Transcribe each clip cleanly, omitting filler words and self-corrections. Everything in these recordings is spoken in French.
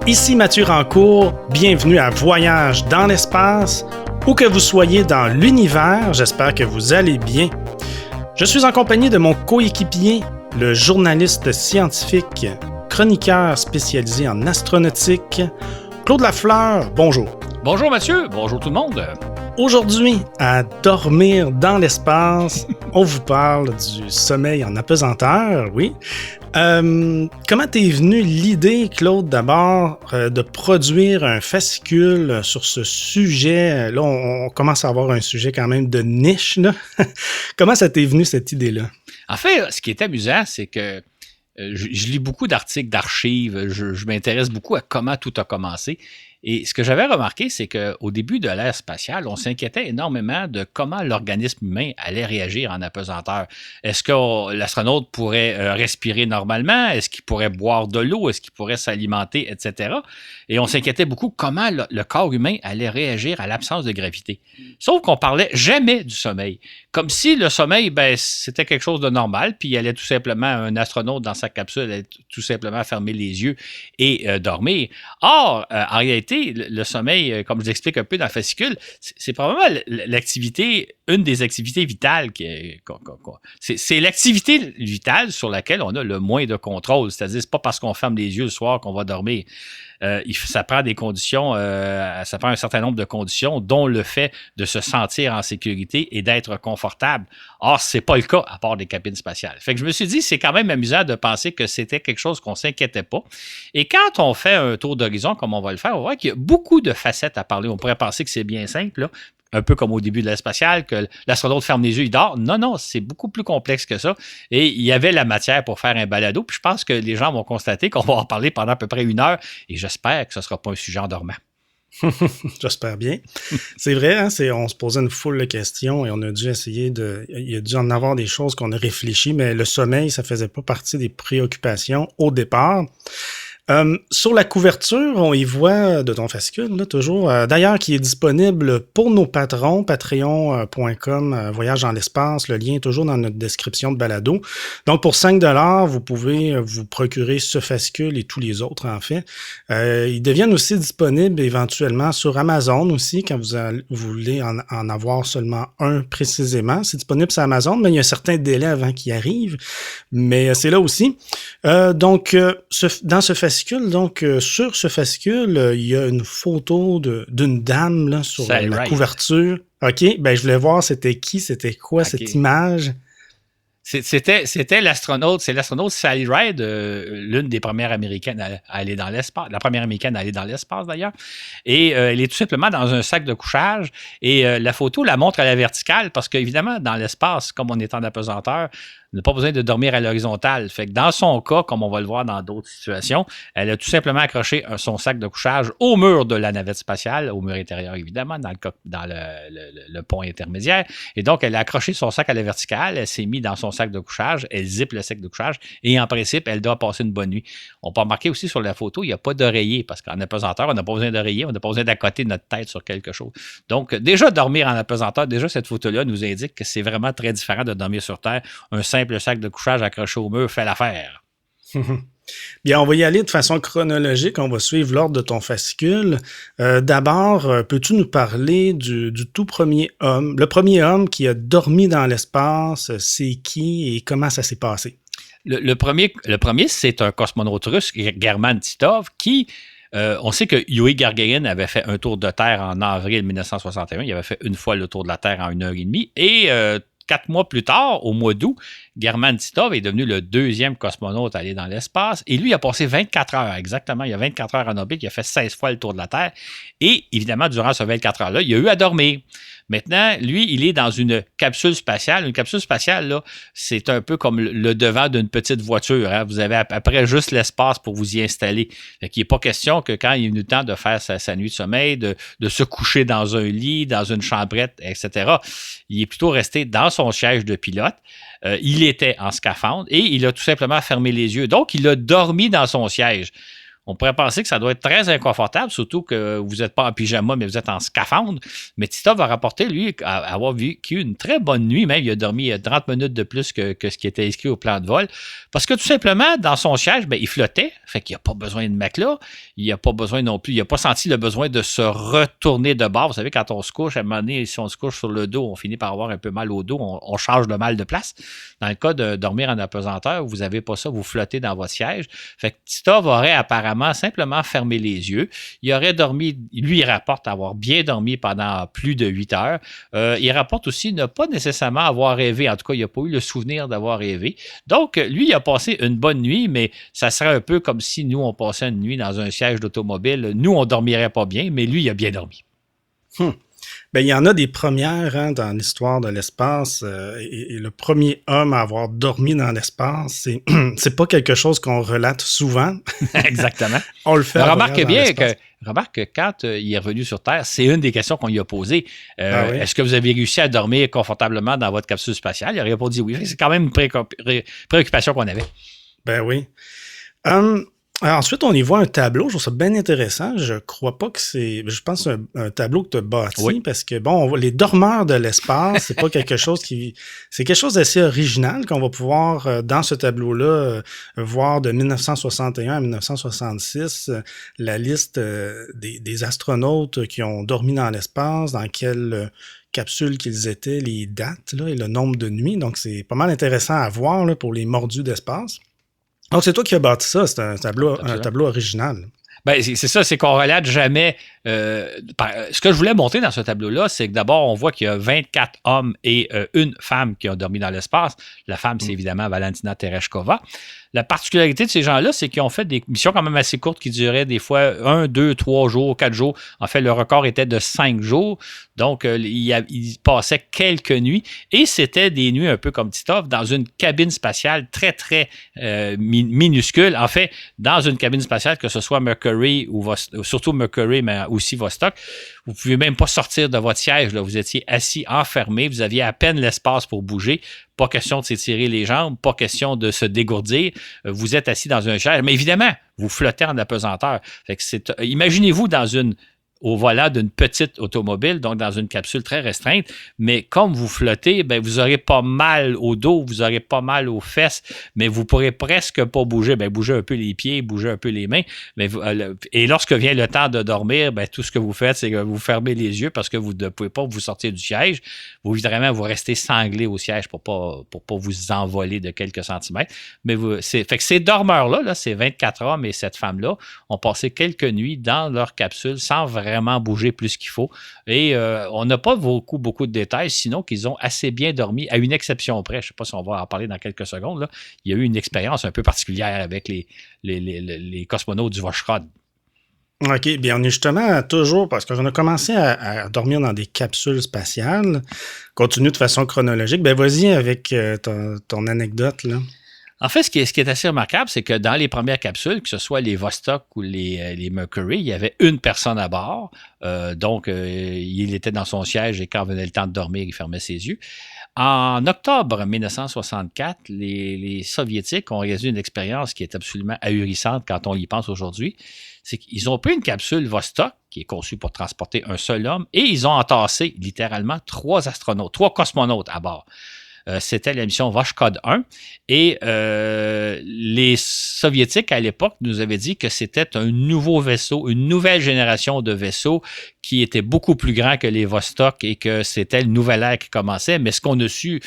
Ici Mathieu Rancourt, bienvenue à Voyage dans l'espace. Où que vous soyez dans l'univers, j'espère que vous allez bien. Je suis en compagnie de mon coéquipier, le journaliste scientifique, chroniqueur spécialisé en astronautique, Claude Lafleur. Bonjour. Bonjour Mathieu, bonjour tout le monde. Aujourd'hui, à dormir dans l'espace, on vous parle du sommeil en apesanteur, oui. Comment t'es venu l'idée, Claude, d'abord, de produire un fascicule sur ce sujet? Là, on commence à avoir un sujet quand même de niche, là. Comment ça t'est venu, cette idée-là? En fait, ce qui est amusant, c'est que je lis beaucoup d'articles d'archives, je m'intéresse beaucoup à comment tout a commencé. Et ce que j'avais remarqué, c'est qu'au début de l'ère spatiale, on s'inquiétait énormément de comment l'organisme humain allait réagir en apesanteur. Est-ce que l'astronaute pourrait respirer normalement? Est-ce qu'il pourrait boire de l'eau? Est-ce qu'il pourrait s'alimenter, etc.? Et on s'inquiétait beaucoup comment le corps humain allait réagir à l'absence de gravité. Sauf qu'on parlait jamais du sommeil. Comme si le sommeil, c'était quelque chose de normal, puis il allait tout simplement, un astronaute dans sa capsule allait tout simplement fermer les yeux et dormir. Or, en réalité, le sommeil, comme je l'explique un peu dans le fascicule, c'est probablement une des activités vitales. C'est l'activité vitale sur laquelle on a le moins de contrôle. C'est-à-dire, c'est pas parce qu'on ferme les yeux le soir qu'on va dormir. Ça prend des conditions, ça prend un certain nombre de conditions, dont le fait de se sentir en sécurité et d'être confortable. Or, c'est pas le cas à part des cabines spatiales. Fait que je me suis dit, c'est quand même amusant de penser que c'était quelque chose qu'on s'inquiétait pas. Et quand on fait un tour d'horizon, comme on va le faire, on va voir qu'il y a beaucoup de facettes à parler. On pourrait penser que c'est bien simple, là. Un peu comme au début de l'ère spatiale, que l'astronaute ferme les yeux, il dort. Non, c'est beaucoup plus complexe que ça. Et il y avait la matière pour faire un balado. Puis je pense que les gens vont constater qu'on va en parler pendant à peu près 1 heure. Et j'espère que ce ne sera pas un sujet endormant. J'espère bien. C'est vrai, hein, on se posait une foule de questions et on a dû essayer il y a dû en avoir des choses qu'on a réfléchi, mais le sommeil, ça faisait pas partie des préoccupations au départ. Sur la couverture, on y voit de ton fascicule, là, toujours, d'ailleurs, qui est disponible pour nos patrons, patreon.com, Voyage dans l'espace. Le lien est toujours dans notre description de balado. Donc, pour 5$, vous pouvez vous procurer ce fascicule et tous les autres, en fait. Ils deviennent aussi disponibles éventuellement sur Amazon aussi, quand vous voulez en avoir seulement un précisément. C'est disponible sur Amazon, mais il y a un certain délai avant qu'il arrive. Mais c'est là aussi. Donc, dans ce fascicule, sur ce fascicule, il y a une photo d'une dame là, sur la couverture. OK, je voulais voir c'était quoi cette image. C'était l'astronaute Sally Ride, l'une des premières américaines à aller dans l'espace, la première américaine à aller dans l'espace d'ailleurs. Et elle est tout simplement dans un sac de couchage. Et la photo la montre à la verticale parce qu'évidemment, dans l'espace, comme on est en apesanteur, on n'a pas besoin de dormir à l'horizontale. Fait que dans son cas, comme on va le voir dans d'autres situations, elle a tout simplement accroché son sac de couchage au mur de la navette spatiale, au mur intérieur évidemment, dans le pont intermédiaire. Et donc, elle a accroché son sac à la verticale, elle s'est mise dans son sac de couchage, elle zippe le sac de couchage et en principe, elle doit passer une bonne nuit. On peut remarquer aussi sur la photo, il n'y a pas d'oreiller parce qu'en apesanteur, on n'a pas besoin d'oreiller, on n'a pas besoin d'accoter notre tête sur quelque chose. Donc, déjà dormir en apesanteur, déjà cette photo-là nous indique que c'est vraiment très différent de dormir sur Terre. Un simple sac de couchage accroché au mur fait l'affaire. Bien, on va y aller de façon chronologique. On va suivre l'ordre de ton fascicule. D'abord, peux-tu nous parler du tout premier homme? Le premier homme qui a dormi dans l'espace, c'est qui et comment ça s'est passé? Le premier, c'est un cosmonaute russe, German Titov, qui... on sait que Yuri Gagarin avait fait un tour de Terre en avril 1961. Il avait fait une fois le tour de la Terre en 1h30. Et 4 mois plus tard, au mois d'août, German Titov est devenu le 2e cosmonaute à aller dans l'espace. Et lui, il a passé 24 heures, exactement. Il y a 24 heures en orbite. Il a fait 16 fois le tour de la Terre. Et évidemment, durant ces 24 heures-là, il a eu à dormir. Maintenant, lui, il est dans une capsule spatiale. Une capsule spatiale, là, c'est un peu comme le devant d'une petite voiture. Hein. Vous avez après juste l'espace pour vous y installer. Fait qu'il n'est pas question que quand il est venu le temps de faire sa nuit de sommeil, de se coucher dans un lit, dans une chambrette, etc., il est plutôt resté dans son siège de pilote. Il était en scaphandre et il a tout simplement fermé les yeux. Donc, il a dormi dans son siège. On pourrait penser que ça doit être très inconfortable, surtout que vous n'êtes pas en pyjama, mais vous êtes en scaphandre. Mais Titov va rapporter, lui, avoir vécu une très bonne nuit. Même, il a dormi 30 minutes de plus que ce qui était inscrit au plan de vol. Parce que tout simplement, dans son siège, il flottait. Fait qu'il n'a pas besoin de matelas. Il n'a pas besoin non plus. Il n'a pas senti le besoin de se retourner de bord. Vous savez, quand on se couche, à un moment donné, si on se couche sur le dos, on finit par avoir un peu mal au dos. On change le mal de place. Dans le cas de dormir en apesanteur, vous n'avez pas ça. Vous flottez dans votre siège. Fait que Titov aurait apparemment simplement fermé les yeux. Il aurait dormi, lui, il rapporte avoir bien dormi pendant plus de 8 heures. Il rapporte aussi ne pas nécessairement avoir rêvé. En tout cas, il n'a pas eu le souvenir d'avoir rêvé. Donc, lui, il a passé une bonne nuit, mais ça serait un peu comme si nous, on passait une nuit dans un siège d'automobile. Nous, on ne dormirait pas bien, mais lui, il a bien dormi. Ben, il y en a des premières dans l'histoire de l'espace. Et le premier homme à avoir dormi dans l'espace, c'est pas quelque chose qu'on relate souvent. Exactement. On le fait. Remarque que quand il est revenu sur Terre, c'est une des questions qu'on lui a posées. Oui. Est-ce que vous avez réussi à dormir confortablement dans votre capsule spatiale? Il a répondu oui. C'est quand même une préoccupation qu'on avait. Ben oui. Alors ensuite, on y voit un tableau. Je trouve ça bien intéressant. Je crois pas que c'est... Je pense que c'est un tableau que tu as bâti, oui. Parce que, bon, on voit les dormeurs de l'espace, c'est pas quelque chose qui... C'est quelque chose d'assez original qu'on va pouvoir, dans ce tableau-là, voir de 1961 à 1966, la liste des astronautes qui ont dormi dans l'espace, dans quelle capsule qu'ils étaient, les dates là, et le nombre de nuits. Donc, c'est pas mal intéressant à voir là, pour les mordus d'espace. Donc, c'est toi qui as bâti ça, c'est un tableau original. Ben, c'est ça, c'est qu'on relate jamais. Ce que je voulais montrer dans ce tableau-là, c'est que d'abord, on voit qu'il y a 24 hommes et une femme qui ont dormi dans l'espace. La femme, c'est évidemment Valentina Tereshkova. La particularité de ces gens-là, c'est qu'ils ont fait des missions quand même assez courtes qui duraient des fois 1, 2, 3 jours, 4 jours. En fait, le record était de 5 jours. Donc, ils passaient quelques nuits. Et c'était des nuits un peu comme Titov, dans une cabine spatiale très, très minuscule. En fait, dans une cabine spatiale, que ce soit Mercury ou surtout Mercury, mais aussi Vostok, vous ne pouvez même pas sortir de votre siège. Là. Vous étiez assis, enfermé. Vous aviez à peine l'espace pour bouger. Pas question de s'étirer les jambes, pas question de se dégourdir. Vous êtes assis dans un siège. Mais évidemment, vous flottez en apesanteur. Fait que imaginez-vous au volant d'une petite automobile, donc dans une capsule très restreinte, mais comme vous flottez, ben vous n'aurez pas mal au dos, vous n'aurez pas mal aux fesses, mais vous ne pourrez presque pas bouger. Ben, bouger un peu les pieds, bouger un peu les mains. Mais et lorsque vient le temps de dormir, ben, tout ce que vous faites, c'est que vous fermez les yeux parce que vous ne pouvez pas vous sortir du siège. Vous restez sanglé au siège pour pas vous envoler de quelques centimètres. Mais fait que ces dormeurs-là, là, ces 24 hommes et cette femme-là, ont passé quelques nuits dans leur capsule sans vraiment bouger plus qu'il faut. Et on n'a pas beaucoup de détails, sinon qu'ils ont assez bien dormi, à une exception près. Je ne sais pas si on va en parler dans quelques secondes. Là. Il y a eu une expérience un peu particulière avec les cosmonautes du Voskhod. OK, bien on est justement toujours, parce qu'on a commencé à dormir dans des capsules spatiales. Continue de façon chronologique. Ben vas-y avec ton anecdote, là. En fait, ce qui est assez remarquable, c'est que dans les premières capsules, que ce soit les Vostok ou les Mercury, il y avait une personne à bord. Donc, il était dans son siège et quand venait le temps de dormir, il fermait ses yeux. En octobre 1964, les Soviétiques ont réalisé une expérience qui est absolument ahurissante quand on y pense aujourd'hui. C'est qu'ils ont pris une capsule Vostok, qui est conçue pour transporter un seul homme, et ils ont entassé littéralement 3 cosmonautes à bord. C'était la mission Voskhod 1. Et les Soviétiques, à l'époque, nous avaient dit que c'était un nouveau vaisseau, une nouvelle génération de vaisseaux qui était beaucoup plus grand que les Vostok et que c'était le nouvel ère qui commençait. Mais ce qu'on a su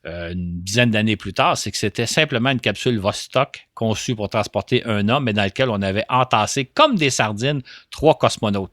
une dizaine d'années plus tard, c'est que c'était simplement une capsule Vostok conçue pour transporter un homme, mais dans lequel on avait entassé, comme des sardines, 3 cosmonautes.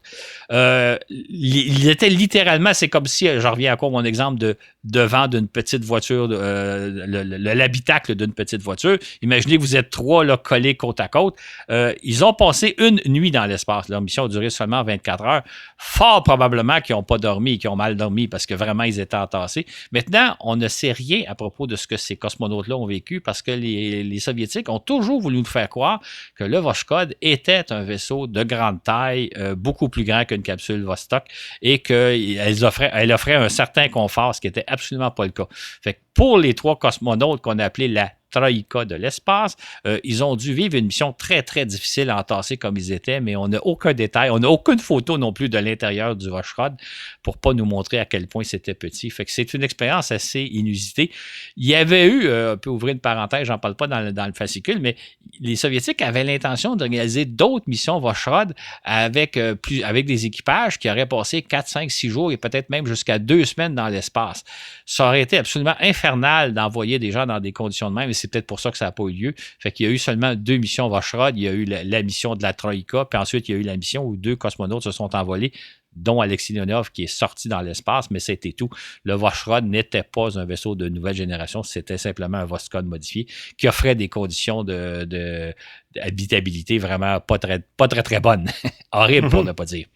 Il était littéralement, c'est comme si, je reviens encore à mon exemple de devant d'une petite voiture, l'habitacle d'une petite voiture. Imaginez que vous êtes 3 là, collés côte à côte. Ils ont passé une nuit dans l'espace. Leur mission a duré seulement 24 heures. Fort probablement qu'ils n'ont pas dormi, qu'ils ont mal dormi parce que vraiment, ils étaient entassés. Maintenant, on ne sait rien à propos de ce que ces cosmonautes-là ont vécu parce que les Soviétiques ont toujours voulu nous faire croire que le Voskhod était un vaisseau de grande taille, beaucoup plus grand qu'une capsule Vostok et qu'elle offrait un certain confort, ce qui n'était absolument pas le cas. Fait que pour les 3 cosmonautes qu'on a appelés la Troïka de l'espace. Ils ont dû vivre une mission très, très difficile à entasser comme ils étaient, mais on n'a aucun détail, on n'a aucune photo non plus de l'intérieur du Voskhod pour pas nous montrer à quel point c'était petit. Fait que c'est une expérience assez inusitée. Il y avait eu, on peut ouvrir une parenthèse, j'en parle pas dans le fascicule, mais les Soviétiques avaient l'intention de réaliser d'autres missions Voskhod avec des équipages qui auraient passé 4, 5, 6 jours et peut-être même jusqu'à 2 semaines dans l'espace. Ça aurait été absolument infernal d'envoyer des gens dans des conditions de même, et c'est peut-être pour ça que ça n'a pas eu lieu. Fait qu'il y a eu seulement 2 missions Voskhod. Il y a eu la mission de la Troïka, puis ensuite il y a eu la mission où 2 cosmonautes se sont envolés, dont Alexei Leonov qui est sorti dans l'espace, mais c'était tout. Le Voskhod n'était pas un vaisseau de nouvelle génération, c'était simplement un Voskhod modifié qui offrait des conditions d'habitabilité vraiment pas très bonnes. Horrible pour ne pas dire.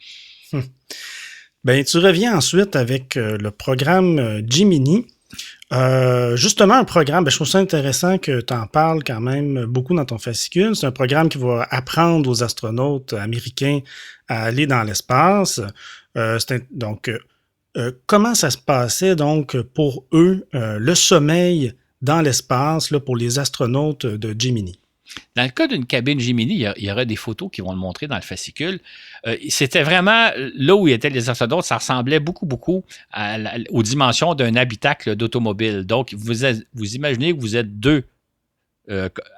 Ben, tu reviens ensuite avec le programme Gemini. Justement, un programme, ben, je trouve ça intéressant que tu en parles quand même beaucoup dans ton fascicule. C'est un programme qui va apprendre aux astronautes américains à aller dans l'espace. Comment ça se passait donc pour eux, le sommeil dans l'espace là, pour les astronautes de Gemini? Dans le cas d'une cabine Gemini, il y aura des photos qui vont le montrer dans le fascicule. C'était vraiment là où étaient les astronautes, ça ressemblait beaucoup aux dimensions d'un habitacle d'automobile. Donc, vous imaginez que vous êtes 2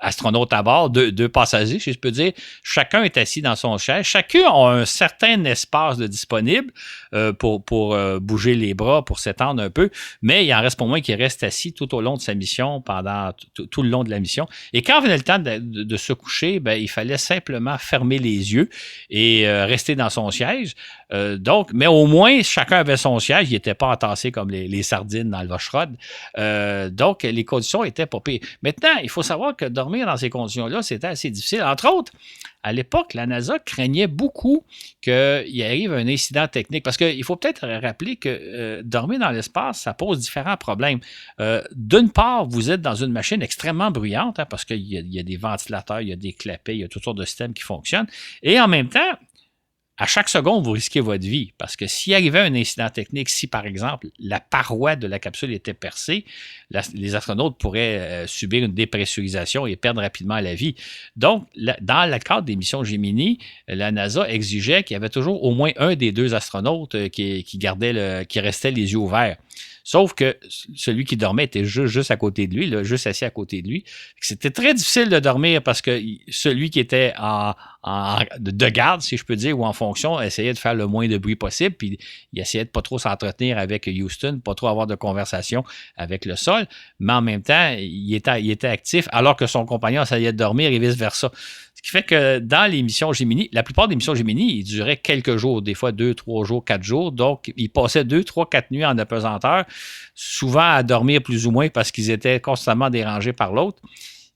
astronautes à bord, deux passagers, si je peux dire. Chacun est assis dans son siège. Chacun a un certain espace de disponible pour bouger les bras, pour s'étendre un peu, mais il en reste pour moins qui reste assis tout au long de sa mission, pendant tout le long de la mission. Et quand venait le temps de se coucher, ben, il fallait simplement fermer les yeux et rester dans son siège. Mais au moins, chacun avait son siège. Il n'était pas entassé comme les sardines dans le Voskhod. Donc, les conditions étaient pas pires. Maintenant, il faut savoir que dormir dans ces conditions-là, c'était assez difficile. Entre autres, à l'époque, la NASA craignait beaucoup qu'il arrive un incident technique. Parce qu'il faut peut-être rappeler que dormir dans l'espace, ça pose différents problèmes. D'une part, vous êtes dans une machine extrêmement bruyante, hein, parce qu'il y a des ventilateurs, il y a des clapets, il y a toutes sortes de systèmes qui fonctionnent. Et en même temps, à chaque seconde, vous risquez votre vie parce que s'il arrivait un incident technique, si par exemple la paroi de la capsule était percée, les astronautes pourraient subir une dépressurisation et perdre rapidement la vie. Donc, dans le cadre des missions Gemini, la NASA exigeait qu'il y avait toujours au moins un des 2 astronautes qui restait les yeux ouverts. Sauf que celui qui dormait était juste à côté de lui, là, juste assis à côté de lui. C'était très difficile de dormir parce que celui qui était de garde, si je peux dire, ou en fonction, essayait de faire le moins de bruit possible, puis il essayait de pas trop s'entretenir avec Houston, pas trop avoir de conversation avec le sol, mais en même temps, il était actif alors que son compagnon essayait de dormir et vice-versa. Ce qui fait que dans les missions Gemini, la plupart des missions Gemini, ils duraient quelques jours, des fois 2, 3 jours, 4 jours. Donc, ils passaient 2, 3, 4 nuits en apesanteur, souvent à dormir plus ou moins parce qu'ils étaient constamment dérangés par l'autre.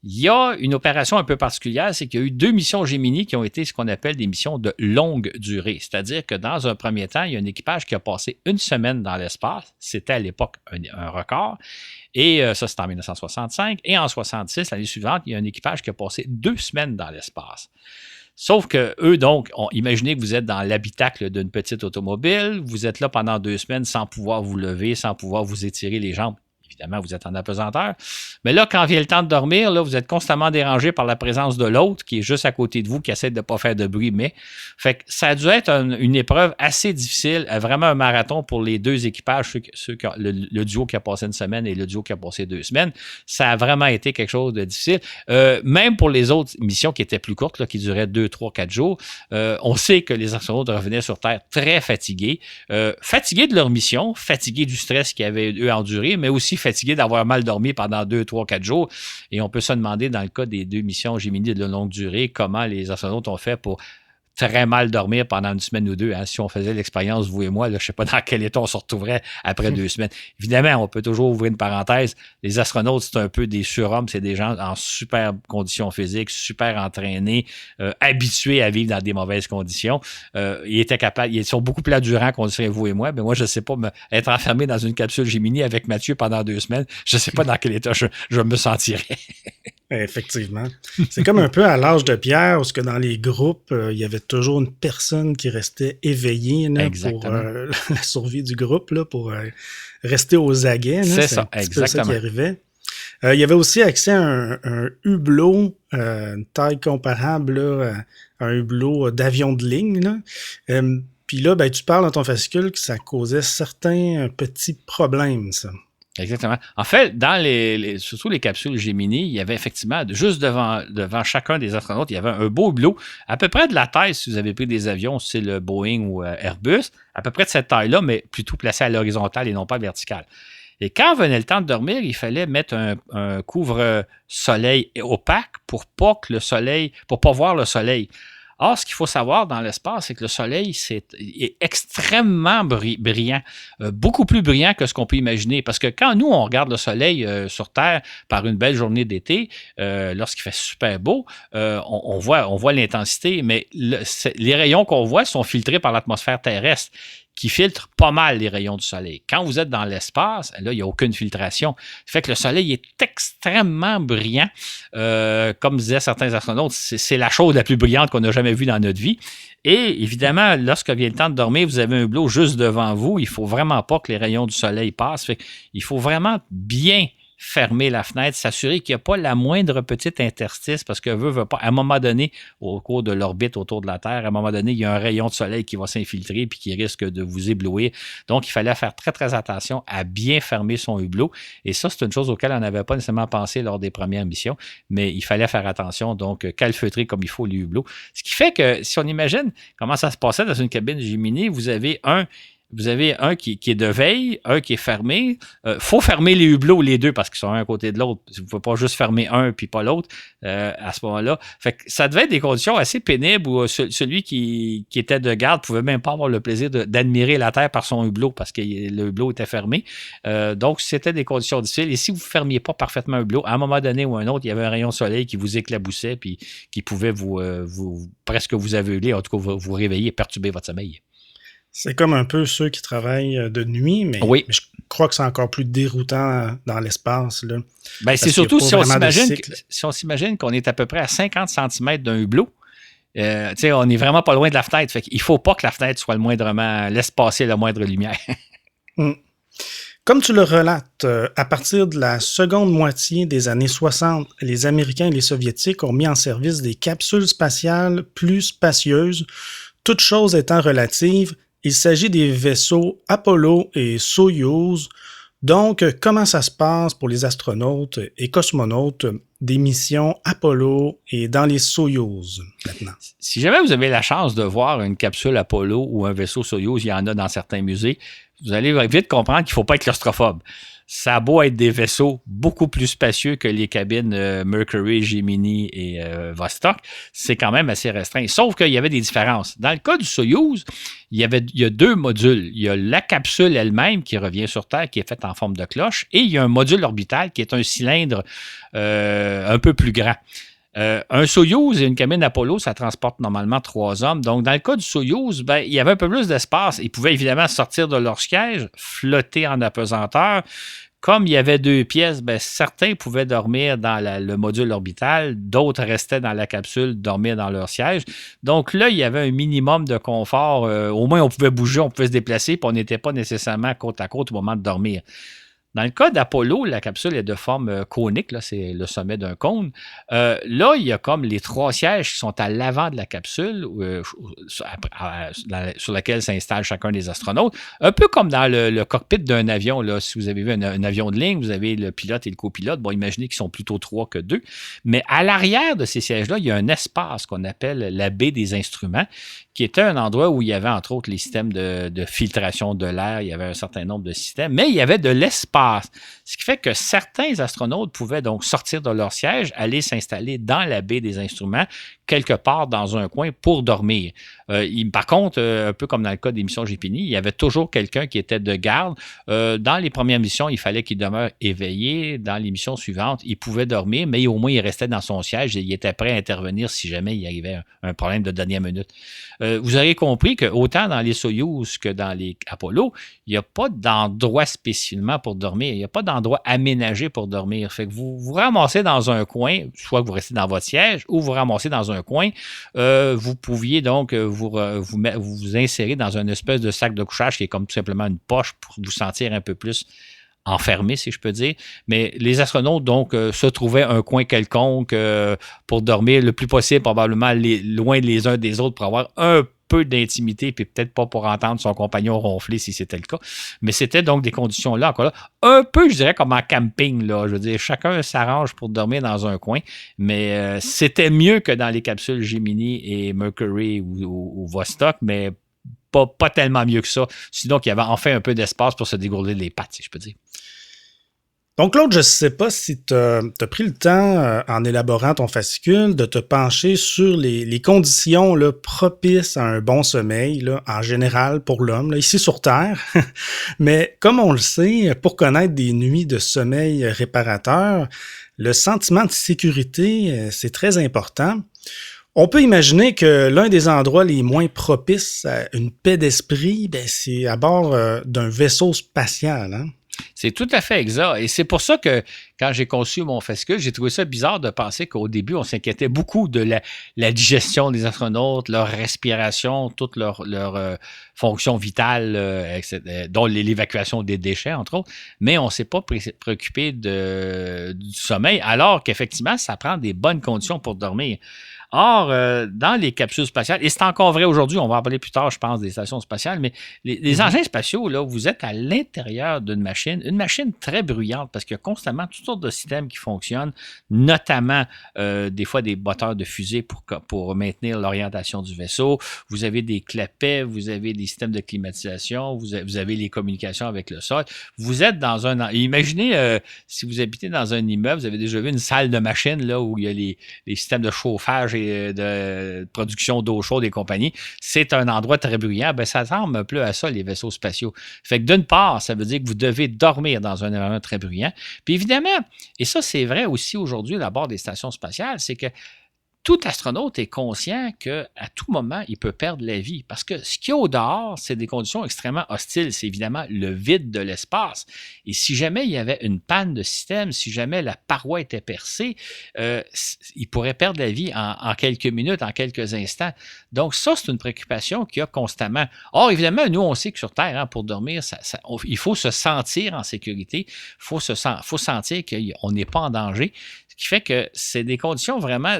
Il y a une opération un peu particulière, c'est qu'il y a eu 2 missions Gemini qui ont été ce qu'on appelle des missions de longue durée. C'est-à-dire que dans un premier temps, il y a un équipage qui a passé 1 semaine dans l'espace. C'était à l'époque un record. Et ça, c'était en 1965. Et en 1966, l'année suivante, il y a un équipage qui a passé 2 semaines dans l'espace. Sauf que eux, donc, imaginez que vous êtes dans l'habitacle d'une petite automobile, vous êtes là pendant 2 semaines sans pouvoir vous lever, sans pouvoir vous étirer les jambes. Évidemment, vous êtes en apesanteur. Mais là, quand vient le temps de dormir, là, vous êtes constamment dérangé par la présence de l'autre qui est juste à côté de vous, qui essaie de ne pas faire de bruit. Mais fait que ça a dû être une épreuve assez difficile, vraiment un marathon pour les 2 équipages, le duo qui a passé 1 semaine et le duo qui a passé 2 semaines. Ça a vraiment été quelque chose de difficile. Même pour les autres missions qui étaient plus courtes, là, qui duraient 2, 3, 4 jours, on sait que les astronautes revenaient sur Terre très fatigués. Fatigués de leur mission, fatigués du stress qu'ils avaient eux enduré, mais aussi fatigués d'avoir mal dormi pendant 2, 3, 4 jours. Et on peut se demander, dans le cas des 2 missions Gemini de longue durée, comment les astronautes ont fait pour très mal dormir pendant 1 semaine ou 2. Hein. Si on faisait l'expérience, vous et moi, là, je ne sais pas dans quel état on se retrouverait après 2 semaines. Évidemment, on peut toujours ouvrir une parenthèse. Les astronautes, c'est un peu des surhommes. C'est des gens en super conditions physiques, super entraînés, habitués à vivre dans des mauvaises conditions. Ils sont beaucoup plus endurants qu'on dirait vous et moi. Mais moi, je ne sais pas, être enfermé dans une capsule Gemini avec Mathieu pendant 2 semaines, je ne sais pas dans quel état je me sentirais. Effectivement. C'est comme un peu à l'âge de pierre, où dans les groupes, il y avait toujours une personne qui restait éveillée là, pour la survie du groupe, là, pour rester aux aguets. Là. C'est ça, exactement. C'est ça qui arrivait. Il y avait aussi accès à un hublot, une taille comparable là, à un hublot d'avion de ligne. Là. Puis là, ben, tu parles dans ton fascicule que ça causait certains petits problèmes, ça. Exactement. En fait, surtout les capsules Gemini, il y avait effectivement, juste devant chacun des astronautes, il y avait un beau hublot, à peu près de la taille, si vous avez pris des avions, c'est le Boeing ou Airbus, à peu près de cette taille-là, mais plutôt placé à l'horizontale et non pas verticale. Et quand venait le temps de dormir, il fallait mettre un couvre-soleil opaque pour pas voir le soleil. Or, ce qu'il faut savoir dans l'espace, c'est que le Soleil est extrêmement brillant, beaucoup plus brillant que ce qu'on peut imaginer. Parce que quand nous, on regarde le Soleil sur Terre par une belle journée d'été, lorsqu'il fait super beau, on voit l'intensité, mais les rayons qu'on voit sont filtrés par l'atmosphère terrestre, qui filtre pas mal les rayons du soleil. Quand vous êtes dans l'espace, là, il n'y a aucune filtration. Ça fait que le soleil est extrêmement brillant. Comme disaient certains astronautes, c'est la chose la plus brillante qu'on a jamais vue dans notre vie. Et évidemment, lorsque vient le temps de dormir, vous avez un hublot juste devant vous. Il ne faut vraiment pas que les rayons du soleil passent. Fait il faut vraiment bien fermer la fenêtre, s'assurer qu'il n'y a pas la moindre petite interstice parce que veut pas. À un moment donné, au cours de l'orbite autour de la Terre, à un moment donné, il y a un rayon de soleil qui va s'infiltrer puis qui risque de vous éblouir. Donc, il fallait faire très, très attention à bien fermer son hublot. Et ça, c'est une chose auquel on n'avait pas nécessairement pensé lors des premières missions, mais il fallait faire attention, donc calfeutrer comme il faut les hublots. Ce qui fait que, si on imagine comment ça se passait dans une cabine Gemini, vous avez un qui est de veille, un qui est fermé. Faut fermer les hublots, les deux, parce qu'ils sont un à côté de l'autre. Vous ne pouvez pas juste fermer un puis pas l'autre à ce moment-là. Fait que ça devait être des conditions assez pénibles où celui qui était de garde ne pouvait même pas avoir le plaisir d'admirer la Terre par son hublot parce que le hublot était fermé. Donc, c'était des conditions difficiles. Et si vous ne fermiez pas parfaitement un hublot, à un moment donné ou un autre, il y avait un rayon de soleil qui vous éclaboussait puis qui pouvait presque vous aveugler, en tout cas vous réveiller et perturber votre sommeil. C'est comme un peu ceux qui travaillent de nuit, mais, oui. mais je crois que c'est encore plus déroutant dans l'espace. Là, ben, c'est surtout si on s'imagine qu'on est à peu près à 50 cm d'un hublot. On est vraiment pas loin de la fenêtre. Fait qu'il ne faut pas que la fenêtre soit laisse passer la moindre lumière. Comme tu le relates, à partir de la seconde moitié des années 60, les Américains et les Soviétiques ont mis en service des capsules spatiales plus spacieuses, toutes choses étant relatives. Il s'agit des vaisseaux Apollo et Soyouz. Donc, comment ça se passe pour les astronautes et cosmonautes des missions Apollo et dans les Soyouz maintenant? Si jamais vous avez la chance de voir une capsule Apollo ou un vaisseau Soyouz, il y en a dans certains musées, vous allez vite comprendre qu'il ne faut pas être claustrophobe. Ça a beau être des vaisseaux beaucoup plus spacieux que les cabines Mercury, Gemini et Vostok, c'est quand même assez restreint. Sauf qu'il y avait des différences. Dans le cas du Soyouz, il y a deux modules. Il y a la capsule elle-même qui revient sur Terre, qui est faite en forme de cloche, et il y a un module orbital qui est un cylindre un peu plus grand. Un Soyouz et une cabine Apollo, ça transporte normalement 3 hommes. Donc, dans le cas du Soyouz, il y avait un peu plus d'espace. Ils pouvaient évidemment sortir de leur siège, flotter en apesanteur. Comme il y avait 2 pièces, certains pouvaient dormir dans le module orbital, d'autres restaient dans la capsule, dormir dans leur siège. Donc là, il y avait un minimum de confort. Au moins, on pouvait bouger, on pouvait se déplacer, puis on n'était pas nécessairement côte à côte au moment de dormir. Dans le cas d'Apollo, la capsule est de forme conique, là, c'est le sommet d'un cône. Là, il y a comme les 3 sièges qui sont à l'avant de la capsule sur laquelle s'installe chacun des astronautes. Un peu comme dans le cockpit d'un avion. Là, si vous avez vu un avion de ligne, vous avez le pilote et le copilote. Bon, imaginez qu'ils sont plutôt 3 que 2. Mais à l'arrière de ces sièges-là, il y a un espace qu'on appelle la baie des instruments, qui était un endroit où il y avait, entre autres, les systèmes de filtration de l'air. Il y avait un certain nombre de systèmes, mais il y avait de l'espace. Ce qui fait que certains astronautes pouvaient donc sortir de leur siège, aller s'installer dans la baie des instruments, quelque part dans un coin pour dormir. Par contre, un peu comme dans le cas des missions Gemini, il y avait toujours quelqu'un qui était de garde. Dans les premières missions, il fallait qu'il demeure éveillé. Dans les missions suivantes, il pouvait dormir, mais au moins il restait dans son siège et il était prêt à intervenir si jamais il arrivait un problème de dernière minute. Vous aurez compris que autant dans les Soyouz que dans les Apollo, il n'y a pas d'endroit spécialement pour dormir. Il n'y a pas d'endroit aménagé pour dormir. Fait que vous vous ramassez dans un coin, soit que vous restez dans votre siège ou vous ramassez dans un coin. Vous pouviez donc vous insérer dans une espèce de sac de couchage qui est comme tout simplement une poche pour vous sentir un peu plus enfermés, si je peux dire. Mais les astronautes, donc, se trouvaient un coin quelconque pour dormir le plus possible, probablement loin les uns des autres pour avoir un peu d'intimité, puis peut-être pas pour entendre son compagnon ronfler si c'était le cas. Mais c'était donc des conditions là, encore là. Un peu, je dirais, comme en camping, là. Je veux dire, chacun s'arrange pour dormir dans un coin, mais c'était mieux que dans les capsules Gemini et Mercury ou Vostok, mais pas tellement mieux que ça. Sinon, qu'il y avait enfin un peu d'espace pour se dégourdir les pattes, si je peux dire. Donc, Claude, je ne sais pas si tu as pris le temps, en élaborant ton fascicule, de te pencher sur les conditions là, propices à un bon sommeil, là, en général pour l'homme, là, ici sur Terre. Mais comme on le sait, pour connaître des nuits de sommeil réparateur, le sentiment de sécurité, c'est très important. On peut imaginer que l'un des endroits les moins propices à une paix d'esprit, c'est à bord d'un vaisseau spatial, hein? C'est tout à fait exact. Et c'est pour ça que quand j'ai conçu mon fascicule, j'ai trouvé ça bizarre de penser qu'au début, on s'inquiétait beaucoup de la digestion des astronautes, leur respiration, toutes leurs fonctions vitales, dont l'évacuation des déchets, entre autres. Mais on ne s'est pas préoccupé du sommeil, alors qu'effectivement, ça prend des bonnes conditions pour dormir. Or, dans les capsules spatiales, et c'est encore vrai aujourd'hui, on va en parler plus tard, je pense, des stations spatiales, mais les engins spatiaux, là, vous êtes à l'intérieur d'une machine très bruyante, parce qu'il y a constamment toutes sortes de systèmes qui fonctionnent, notamment des fois des moteurs de fusée pour maintenir l'orientation du vaisseau. Vous avez des clapets, vous avez des systèmes de climatisation, vous avez les communications avec le sol. Vous êtes dans imaginez, si vous habitez dans un immeuble, vous avez déjà vu une salle de machine là, où il y a les systèmes de chauffage et de production d'eau chaude et compagnie, c'est un endroit très bruyant, ça ressemble un peu à ça, les vaisseaux spatiaux. Fait que d'une part, ça veut dire que vous devez dormir dans un environnement très bruyant. Puis évidemment, et ça c'est vrai aussi aujourd'hui à bord des stations spatiales, c'est que tout astronaute est conscient qu'à tout moment, il peut perdre la vie. Parce que ce qu'il y a au dehors, c'est des conditions extrêmement hostiles. C'est évidemment le vide de l'espace. Et si jamais il y avait une panne de système, si jamais la paroi était percée, il pourrait perdre la vie en quelques minutes, en quelques instants. Donc ça, c'est une préoccupation qu'il y a constamment. Or, évidemment, nous, on sait que sur Terre, hein, pour dormir, il faut se sentir en sécurité. Il faut sentir qu'on n'est pas en danger. Ce qui fait que c'est des conditions vraiment...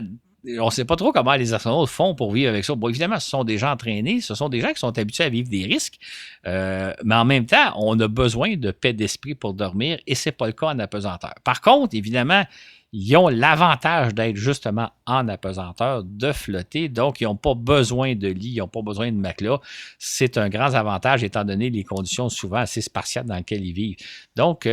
On ne sait pas trop comment les astronautes font pour vivre avec ça. Bon, évidemment, ce sont des gens entraînés, ce sont des gens qui sont habitués à vivre des risques, mais en même temps, on a besoin de paix d'esprit pour dormir et ce n'est pas le cas en apesanteur. Par contre, évidemment, ils ont l'avantage d'être justement en apesanteur, de flotter, donc ils n'ont pas besoin de lit, ils n'ont pas besoin de matelas. C'est un grand avantage étant donné les conditions souvent assez spartiates dans lesquelles ils vivent. Donc,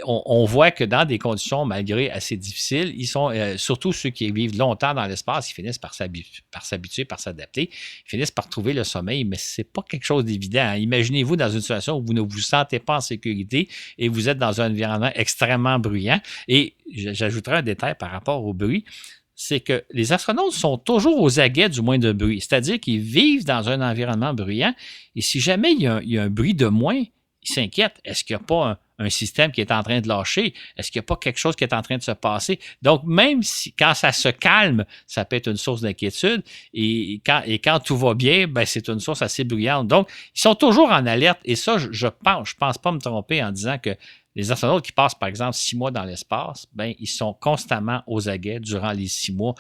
on voit que dans des conditions malgré assez difficiles, ils sont, surtout ceux qui vivent longtemps dans l'espace, ils finissent par s'habituer, par s'adapter, ils finissent par trouver le sommeil, mais ce n'est pas quelque chose d'évident, hein. Imaginez-vous dans une situation où vous ne vous sentez pas en sécurité et vous êtes dans un environnement extrêmement bruyant. Et j'ajouterai un détail par rapport au bruit, c'est que les astronautes sont toujours aux aguets du moindre bruit, c'est-à-dire qu'ils vivent dans un environnement bruyant et si jamais il y a un bruit de moins, ils s'inquiètent. Est-ce qu'il n'y a pas un système qui est en train de lâcher? Est-ce qu'il n'y a pas quelque chose qui est en train de se passer? Donc, même si quand ça se calme, ça peut être une source d'inquiétude. Et quand tout va bien, c'est une source assez bruyante. Donc, ils sont toujours en alerte. Et ça, je pense pas me tromper en disant que les astronautes qui passent, par exemple, 6 mois dans l'espace, ils sont constamment aux aguets durant les 6 mois.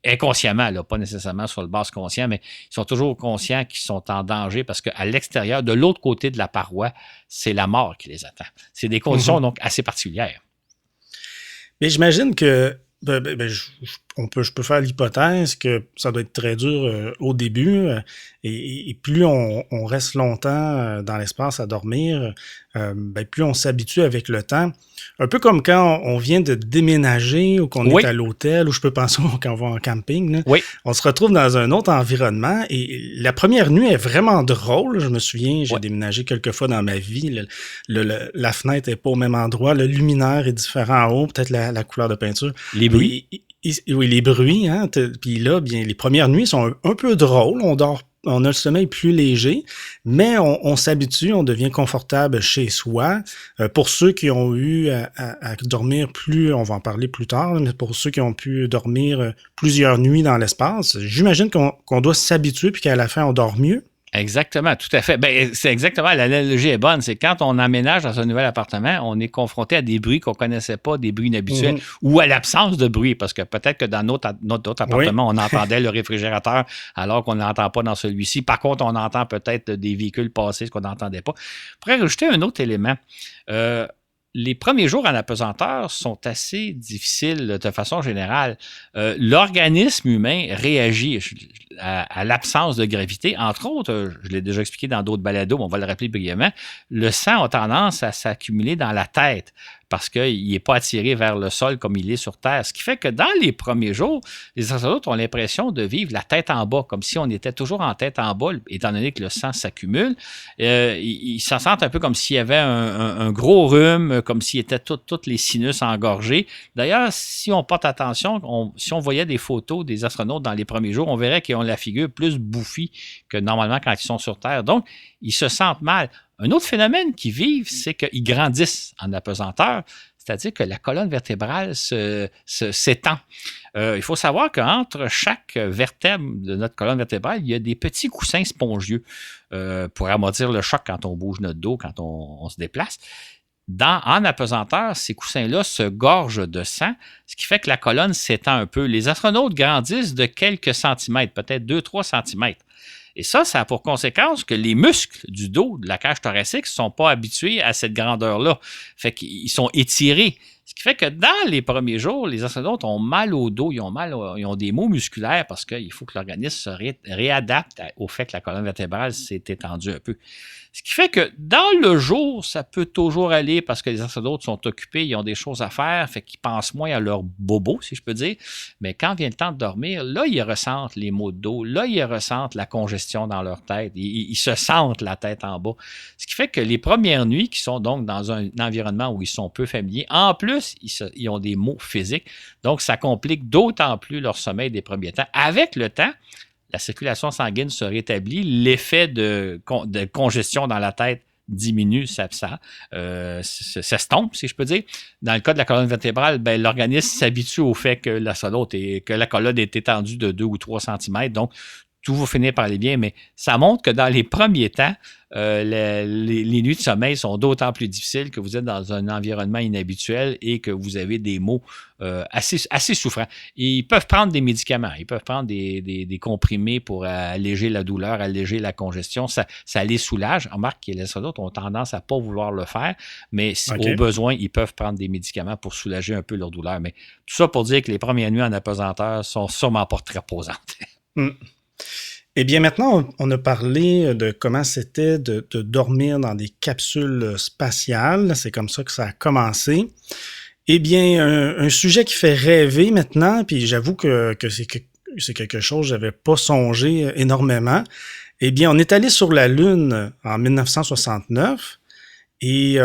Inconsciemment, là, pas nécessairement sur le base conscient, mais ils sont toujours conscients qu'ils sont en danger parce qu'à l'extérieur, de l'autre côté de la paroi, c'est la mort qui les attend. C'est des conditions donc assez particulières. Mais j'imagine que je peux faire l'hypothèse que ça doit être très dur au début et plus on reste longtemps dans l'espace à dormir, plus on s'habitue avec le temps. Un peu comme quand on vient de déménager ou qu'on est à l'hôtel ou je peux penser quand on va en camping. Là, on se retrouve dans un autre environnement et la première nuit est vraiment drôle. Je me souviens, j'ai déménagé quelques fois dans ma vie. La fenêtre n'est pas au même endroit. Le luminaire est différent en haut, peut-être la couleur de peinture. Les bruits. Oui, les bruits, hein. Puis là, les premières nuits sont un peu drôles. On a le sommeil plus léger, mais on s'habitue, on devient confortable chez soi. Pour ceux qui ont eu à dormir on va en parler plus tard, mais pour ceux qui ont pu dormir plusieurs nuits dans l'espace, j'imagine qu'on doit s'habituer puis qu'à la fin, on dort mieux. Exactement, tout à fait. Ben, c'est exactement, l'analogie est bonne. C'est quand on emménage dans un nouvel appartement, on est confronté à des bruits qu'on ne connaissait pas, des bruits inhabituels, ou à l'absence de bruit, parce que peut-être que dans notre autre Oui. appartement, on entendait le réfrigérateur, alors qu'on ne l'entend pas dans celui-ci. Par contre, on entend peut-être des véhicules passer, ce qu'on n'entendait pas. Je pourrais rajouter un autre élément. Euh, les premiers jours en apesanteur sont assez difficiles de façon générale. L'organisme humain réagit à l'absence de gravité. Entre autres, je l'ai déjà expliqué dans d'autres balados, mais on va le rappeler brièvement, le sang a tendance à s'accumuler dans la tête parce qu'il n'est pas attiré vers le sol comme il est sur Terre. Ce qui fait que dans les premiers jours, les astronautes ont l'impression de vivre la tête en bas, comme si on était toujours en tête en bas, étant donné que le sang s'accumule. Ils s'en sentent un peu comme s'il y avait un gros rhume, comme s'il était toutes les sinus engorgés. D'ailleurs, si on porte attention, si on voyait des photos des astronautes dans les premiers jours, on verrait qu'ils ont la figure plus bouffie que normalement quand ils sont sur Terre. Donc, ils se sentent mal. Un autre phénomène qu'ils vivent, c'est qu'ils grandissent en apesanteur, c'est-à-dire que la colonne vertébrale s'étend. Il faut savoir qu'entre chaque vertèbre de notre colonne vertébrale, il y a des petits coussins spongieux pour amortir le choc quand on bouge notre dos, quand on se déplace. En apesanteur, ces coussins-là se gorgent de sang, ce qui fait que la colonne s'étend un peu. Les astronautes grandissent de quelques centimètres, peut-être 2-3 centimètres. Et ça a pour conséquence que les muscles du dos, de la cage thoracique, ne sont pas habitués à cette grandeur-là. Fait qu'ils sont étirés. Ce qui fait que dans les premiers jours, les astronautes ont mal au dos, ils ont des maux musculaires parce qu'il faut que l'organisme se réadapte au fait que la colonne vertébrale s'est étendue un peu. Ce qui fait que dans le jour, ça peut toujours aller parce que les astronautes sont occupés, ils ont des choses à faire, fait qu'ils pensent moins à leur bobo, si je peux dire. Mais quand vient le temps de dormir, là, ils ressentent les maux de dos, là, ils ressentent la congestion dans leur tête, ils se sentent la tête en bas. Ce qui fait que les premières nuits, qui sont donc dans un environnement où ils sont peu familiers, en plus, ils ont des maux physiques, donc ça complique d'autant plus leur sommeil des premiers temps. Avec le temps, la circulation sanguine se rétablit, l'effet de congestion dans la tête diminue, s'estompe, si je peux dire. Dans le cas de la colonne vertébrale, ben, l'organisme s'habitue au fait que la colonne est étendue de 2 ou 3 centimètres, donc tout va finir par aller bien, mais ça montre que dans les premiers temps, les nuits de sommeil sont d'autant plus difficiles que vous êtes dans un environnement inhabituel et que vous avez des maux assez souffrants. Ils peuvent prendre des médicaments, ils peuvent prendre des comprimés pour alléger la douleur, alléger la congestion, ça les soulage. On remarque que les astronautes ont tendance à ne pas vouloir le faire, mais au besoin, ils peuvent prendre des médicaments pour soulager un peu leur douleur. Mais tout ça pour dire que les premières nuits en apesanteur sont sûrement pas très reposantes. Eh bien, maintenant, on a parlé de comment c'était de dormir dans des capsules spatiales. C'est comme ça que ça a commencé. Eh bien, un sujet qui fait rêver maintenant, puis j'avoue que c'est quelque chose que j'avais pas songé énormément. Eh bien, on est allé sur la Lune en 1969 et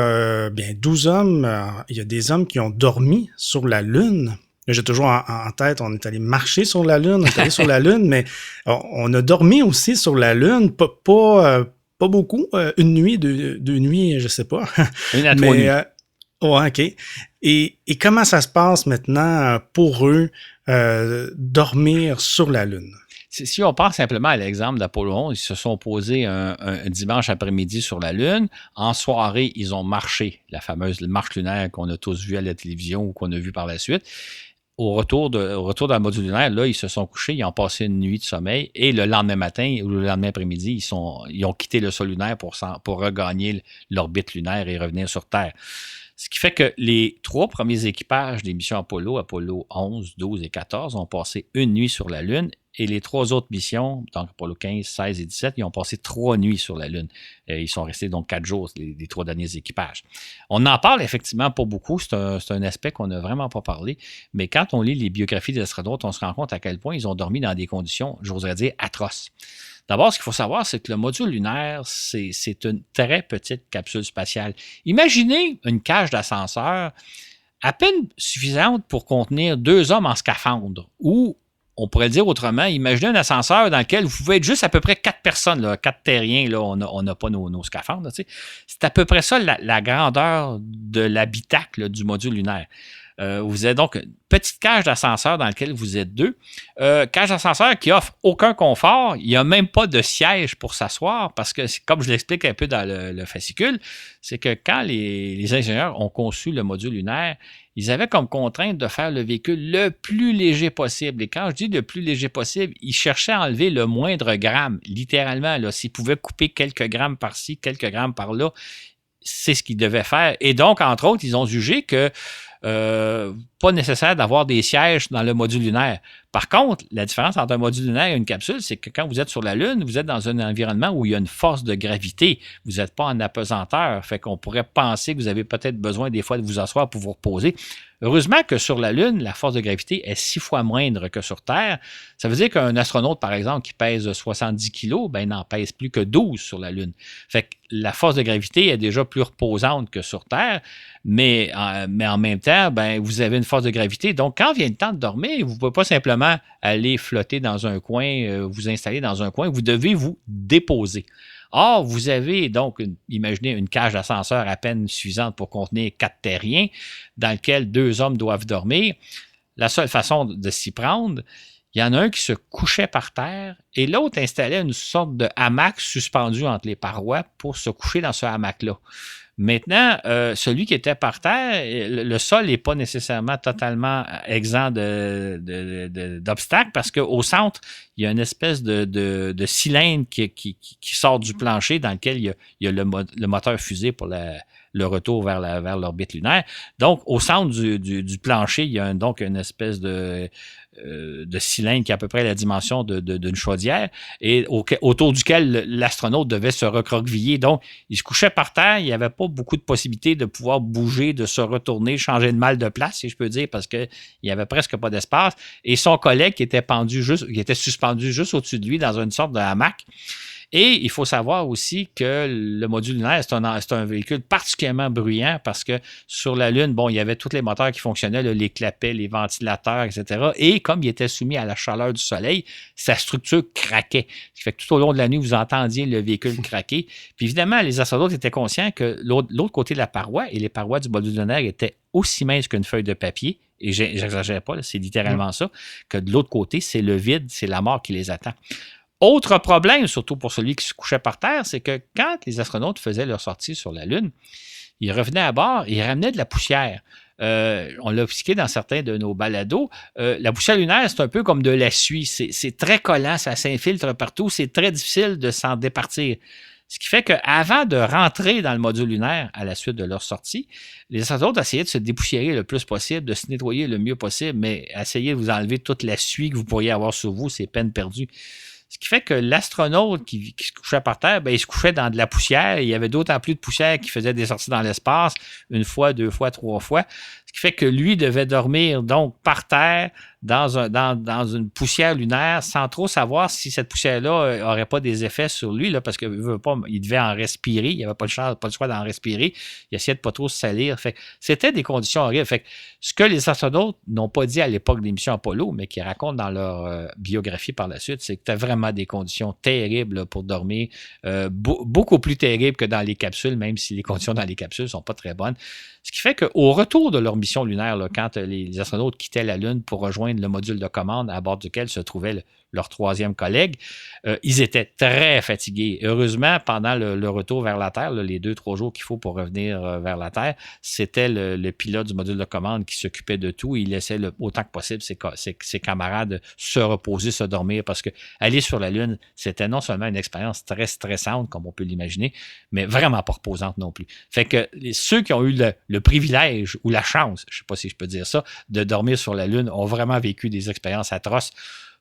bien 12 hommes, il y a des hommes qui ont dormi sur la Lune. J'ai toujours en tête, on est allé marcher sur la Lune, on est allé sur la Lune, mais on a dormi aussi sur la Lune, pas beaucoup, une nuit, deux nuits, je sais pas. Une à 3 nuits. Ouais, OK. Et comment ça se passe maintenant pour eux, dormir sur la Lune? Si on pense simplement à l'exemple d'Apollo 11, ils se sont posés un dimanche après-midi sur la Lune. En soirée, ils ont marché, la fameuse marche lunaire qu'on a tous vue à la télévision ou qu'on a vue par la suite. Au retour dans le module lunaire, là, ils se sont couchés, ils ont passé une nuit de sommeil et le lendemain matin ou le lendemain après-midi, ils ont quitté le sol lunaire pour regagner l'orbite lunaire et revenir sur Terre. Ce qui fait que les 3 premiers équipages des missions Apollo 11, 12 et 14, ont passé une nuit sur la Lune et les 3 autres missions, donc Apollo 15, 16 et 17, ils ont passé 3 nuits sur la Lune. Ils sont restés donc 4 jours, les 3 derniers équipages. On en parle effectivement pas beaucoup, c'est un aspect qu'on n'a vraiment pas parlé, mais quand on lit les biographies des astronautes, on se rend compte à quel point ils ont dormi dans des conditions, j'oserais dire, atroces. D'abord, ce qu'il faut savoir, c'est que le module lunaire, c'est une très petite capsule spatiale. Imaginez une cage d'ascenseur à peine suffisante pour contenir 2 hommes en scaphandre. Ou, on pourrait le dire autrement, imaginez un ascenseur dans lequel vous pouvez être juste à peu près 4 personnes, là, 4 terriens, là, on n'a pas nos scaphandres. Là, c'est à peu près ça la grandeur de l'habitacle du module lunaire. Vous avez donc une petite cage d'ascenseur dans laquelle vous êtes deux. Cage d'ascenseur qui offre aucun confort. Il n'y a même pas de siège pour s'asseoir parce que, comme je l'explique un peu dans le fascicule, c'est que quand les ingénieurs ont conçu le module lunaire, ils avaient comme contrainte de faire le véhicule le plus léger possible. Et quand je dis le plus léger possible, ils cherchaient à enlever le moindre gramme, littéralement. Là, s'ils pouvaient couper quelques grammes par-ci, quelques grammes par-là, c'est ce qu'ils devaient faire. Et donc, entre autres, ils ont jugé que pas nécessaire d'avoir des sièges dans le module lunaire. Par contre, la différence entre un module lunaire et une capsule, c'est que quand vous êtes sur la Lune, vous êtes dans un environnement où il y a une force de gravité. Vous n'êtes pas en apesanteur. Fait qu'on pourrait penser que vous avez peut-être besoin des fois de vous asseoir pour vous reposer. Heureusement que sur la Lune, la force de gravité est 6 fois moindre que sur Terre. Ça veut dire qu'un astronaute, par exemple, qui pèse 70 kg, ben, n'en pèse plus que 12 sur la Lune. Fait que la force de gravité est déjà plus reposante que sur Terre, mais en même temps, ben, vous avez une force de gravité. Donc, quand vient le temps de dormir, vous ne pouvez pas simplement aller flotter dans un coin, vous installer dans un coin, vous devez vous déposer. Or, vous avez donc, imaginez une cage d'ascenseur à peine suffisante pour contenir 4 terriens dans lequel 2 hommes doivent dormir. La seule façon de s'y prendre, il y en a un qui se couchait par terre et l'autre installait une sorte de hamac suspendu entre les parois pour se coucher dans ce hamac-là. Maintenant, celui qui était par terre, le sol n'est pas nécessairement totalement exempt d'obstacles parce qu'au centre, il y a une espèce de cylindre qui sort du plancher dans lequel il y a le moteur fusée pour le retour vers l'orbite lunaire. Donc, au centre du plancher, il y a donc une espèce de cylindre qui a à peu près la dimension d'une chaudière et autour duquel l'astronaute devait se recroqueviller. Donc, il se couchait par terre, il n'y avait pas beaucoup de possibilités de pouvoir bouger, de se retourner, changer de mal de place, si je peux dire, parce qu'il n'y avait presque pas d'espace. Et son collègue qui était suspendu juste au-dessus de lui dans une sorte de hamac. Et il faut savoir aussi que le module lunaire, c'est un véhicule particulièrement bruyant parce que sur la Lune, bon, il y avait tous les moteurs qui fonctionnaient, là, les clapets, les ventilateurs, etc. Et comme il était soumis à la chaleur du soleil, sa structure craquait. Ce qui fait que tout au long de la nuit, vous entendiez le véhicule craquer. Puis évidemment, les astronautes étaient conscients que l'autre côté de la paroi, et les parois du module lunaire étaient aussi minces qu'une feuille de papier, et j'exagère pas, c'est littéralement ça, que de l'autre côté, c'est le vide, c'est la mort qui les attend. Autre problème, surtout pour celui qui se couchait par terre, c'est que quand les astronautes faisaient leur sortie sur la Lune, ils revenaient à bord et ils ramenaient de la poussière. On l'a expliqué dans certains de nos balados. La poussière lunaire, c'est un peu comme de la suie. C'est très collant, ça s'infiltre partout. C'est très difficile de s'en départir. Ce qui fait qu'avant de rentrer dans le module lunaire à la suite de leur sortie, les astronautes essayaient de se dépoussiérer le plus possible, de se nettoyer le mieux possible, mais essayer de vous enlever toute la suie que vous pourriez avoir sur vous, c'est peine perdue. Ce qui fait que l'astronaute qui se couchait par terre, ben, il se couchait dans de la poussière. Il y avait d'autant plus de poussière qui faisait des sorties dans l'espace, 1 fois, 2 fois, 3 fois. Ce qui fait que lui devait dormir donc par terre dans une poussière lunaire sans trop savoir si cette poussière-là n'aurait pas des effets sur lui, là, parce qu'il devait en respirer. Il n'y avait pas le choix d'en respirer. Il essayait de pas trop se salir. Fait que c'était des conditions horribles. Fait que ce que les astronautes n'ont pas dit à l'époque des missions Apollo, mais qui racontent dans leur biographie par la suite, c'est que tu as vraiment des conditions terribles là, pour dormir. Beaucoup plus terribles que dans les capsules, même si les conditions dans les capsules ne sont pas très bonnes. Ce qui fait qu'au retour de leur mission lunaire, là, quand les astronautes quittaient la Lune pour rejoindre le module de commande à bord duquel se trouvait leur 3e collègue, ils étaient très fatigués. Heureusement, pendant le retour vers la Terre, là, les 2-3 jours qu'il faut pour revenir vers la Terre, c'était le pilote du module de commande qui s'occupait de tout. Il laissait autant que possible ses camarades se reposer, se dormir, parce que aller sur la Lune, c'était non seulement une expérience très stressante, comme on peut l'imaginer, mais vraiment pas reposante non plus. Fait que ceux qui ont eu le privilège ou la chance, je ne sais pas si je peux dire ça, de dormir sur la Lune ont vraiment vécu des expériences atroces.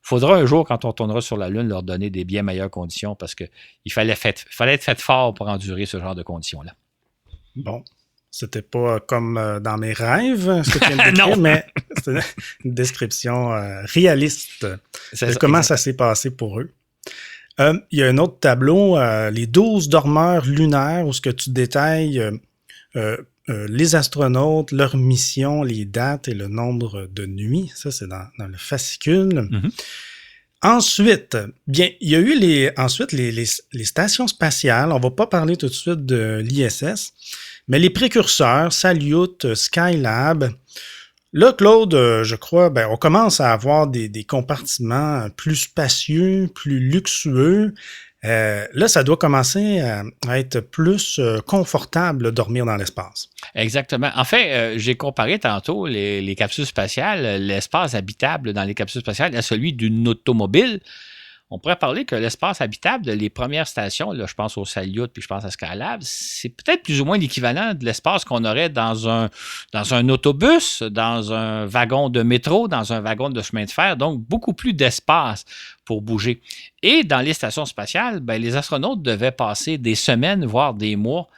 Faudra un jour, quand on tournera sur la Lune, leur donner des bien meilleures conditions parce qu'il fallait être fait fort pour endurer ce genre de conditions-là. Bon, c'était pas comme dans mes rêves, ce que tu viens de décrire, mais c'était une description réaliste de comment ça s'est passé pour eux. Il y a un autre tableau, les 12 dormeurs lunaires, où ce que tu détailles les astronautes, leur mission, les dates et le nombre de nuits. Ça, c'est dans le fascicule. Mm-hmm. Ensuite, bien, il y a eu les stations spatiales. On va pas parler tout de suite de l'ISS, mais les précurseurs, Salyut, Skylab. Là, Claude, je crois, on commence à avoir des compartiments plus spacieux, plus luxueux. Là, ça doit commencer à être plus confortable de dormir dans l'espace. Exactement. En fait, j'ai comparé tantôt les capsules spatiales, l'espace habitable dans les capsules spatiales à celui d'une automobile. On pourrait parler que l'espace habitable, les premières stations, là, je pense au Salyut puis je pense à Skylab, c'est peut-être plus ou moins l'équivalent de l'espace qu'on aurait dans un autobus, dans un wagon de métro, dans un wagon de chemin de fer, donc beaucoup plus d'espace pour bouger. Et dans les stations spatiales, ben, les astronautes devaient passer des semaines, voire des mois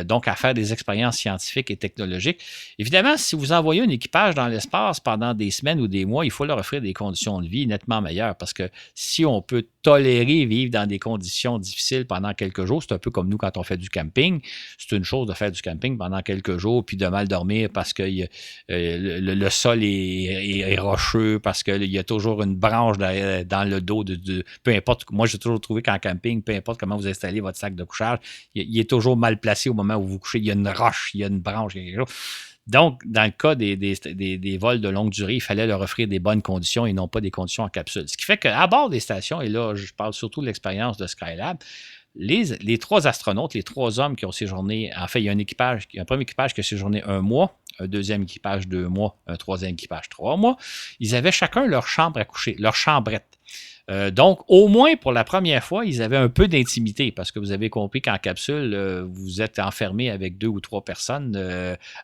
donc à faire des expériences scientifiques et technologiques. Évidemment, si vous envoyez un équipage dans l'espace pendant des semaines ou des mois, il faut leur offrir des conditions de vie nettement meilleures parce que si on peut tolérer vivre dans des conditions difficiles pendant quelques jours, c'est un peu comme nous quand on fait du camping. C'est une chose de faire du camping pendant quelques jours puis de mal dormir parce que le sol est rocheux, parce qu'il y a toujours une branche dans le dos peu importe. Moi, j'ai toujours trouvé qu'en camping, peu importe comment vous installez votre sac de couchage, il est toujours mal placé au moment où vous couchez. Il y a une roche, il y a une branche, il y a quelque chose. Donc, dans le cas des vols de longue durée, il fallait leur offrir des bonnes conditions et non pas des conditions en capsule. Ce qui fait qu'à bord des stations, et là, je parle surtout de l'expérience de Skylab, les trois astronautes, les trois hommes qui ont séjourné, en fait, il y a un premier équipage qui a séjourné 1 mois, un deuxième équipage 2 mois, un troisième équipage 3 mois. Ils avaient chacun leur chambre à coucher, leur chambrette. Donc, au moins pour la première fois, ils avaient un peu d'intimité parce que vous avez compris qu'en capsule, vous êtes enfermé avec 2 ou 3 personnes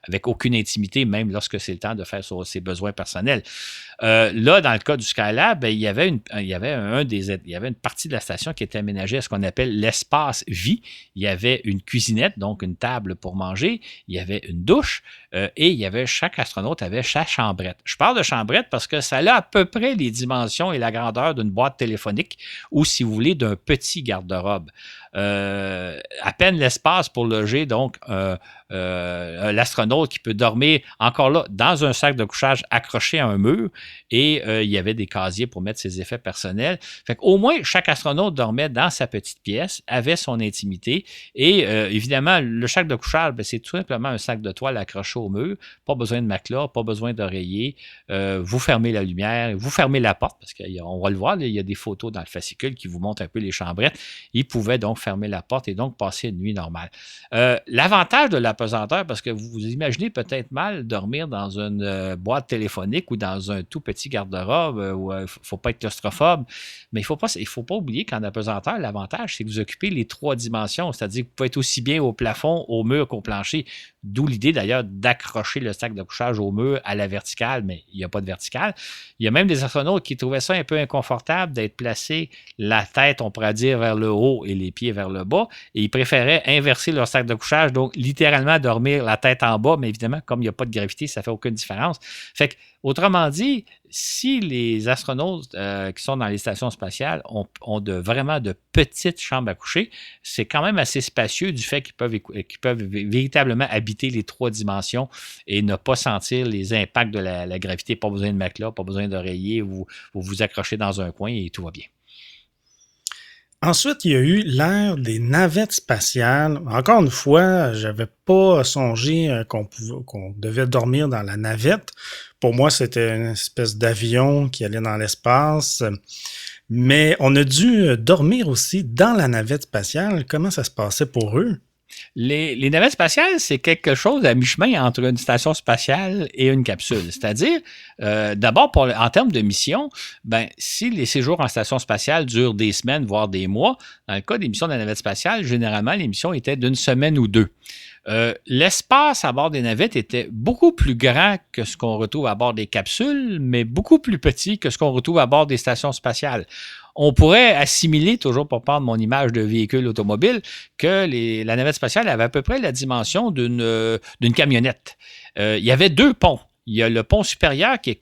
avec aucune intimité, même lorsque c'est le temps de faire ses besoins personnels. Là, dans le cas du Skylab, ben, il y avait une partie de la station qui était aménagée à ce qu'on appelle l'espace vie. Il y avait une cuisinette, donc une table pour manger. Il y avait une douche et chaque astronaute avait sa chambrette. Je parle de chambrette parce que ça a à peu près les dimensions et la grandeur d'une boîte téléphonique ou, si vous voulez, d'un petit garde-robe. À peine l'espace pour loger, donc, l'astronaute qui peut dormir, encore là, dans un sac de couchage accroché à un mur et il y avait des casiers pour mettre ses effets personnels. Fait qu'au moins, chaque astronaute dormait dans sa petite pièce, avait son intimité et évidemment, le sac de couchage, ben, c'est tout simplement un sac de toile accroché au mur. Pas besoin de matelas, pas besoin d'oreiller. Vous fermez la lumière, vous fermez la porte parce qu'on va le voir, là, il y a des photos dans le fascicule qui vous montrent un peu les chambrettes. Ils pouvaient donc fermer la porte et donc passer une nuit normale. L'avantage de l'apesanteur, parce que vous imaginez peut-être mal dormir dans une boîte téléphonique ou dans un tout petit garde-robe où il ne faut pas être claustrophobe, mais il faut pas oublier qu'en apesanteur, l'avantage, c'est que vous occupez les 3 dimensions, c'est-à-dire que vous pouvez être aussi bien au plafond, au mur qu'au plancher, d'où l'idée d'ailleurs d'accrocher le sac de couchage au mur à la verticale, mais il n'y a pas de verticale. Il y a même des astronautes qui trouvaient ça un peu inconfortable d'être placés la tête, on pourrait dire, vers le haut et les pieds vers le bas. Et ils préféraient inverser leur sac de couchage, donc littéralement dormir la tête en bas, mais évidemment, comme il n'y a pas de gravité, ça ne fait aucune différence. Fait que, autrement dit, si les astronautes qui sont dans les stations spatiales ont vraiment de petites chambres à coucher, c'est quand même assez spacieux du fait qu'ils peuvent véritablement habiter les 3 dimensions et ne pas sentir les impacts de la gravité. Pas besoin de matelas, pas besoin d'oreiller, vous accrochez dans un coin et tout va bien. Ensuite, il y a eu l'ère des navettes spatiales. Encore une fois, j'avais pas songé qu'on devait dormir dans la navette. Pour moi, c'était une espèce d'avion qui allait dans l'espace. Mais on a dû dormir aussi dans la navette spatiale. Comment ça se passait pour eux? Les navettes spatiales, c'est quelque chose à mi-chemin entre une station spatiale et une capsule. C'est-à-dire, d'abord, en termes de mission, ben, si les séjours en station spatiale durent des semaines, voire des mois, dans le cas des missions de la navette spatiale, généralement, les missions étaient d'une semaine ou deux. L'espace à bord des navettes était beaucoup plus grand que ce qu'on retrouve à bord des capsules, mais beaucoup plus petit que ce qu'on retrouve à bord des stations spatiales. On pourrait assimiler, toujours pour prendre mon image de véhicule automobile, que la navette spatiale avait à peu près la dimension d'une camionnette. Il y avait 2 ponts. Il y a le pont supérieur qui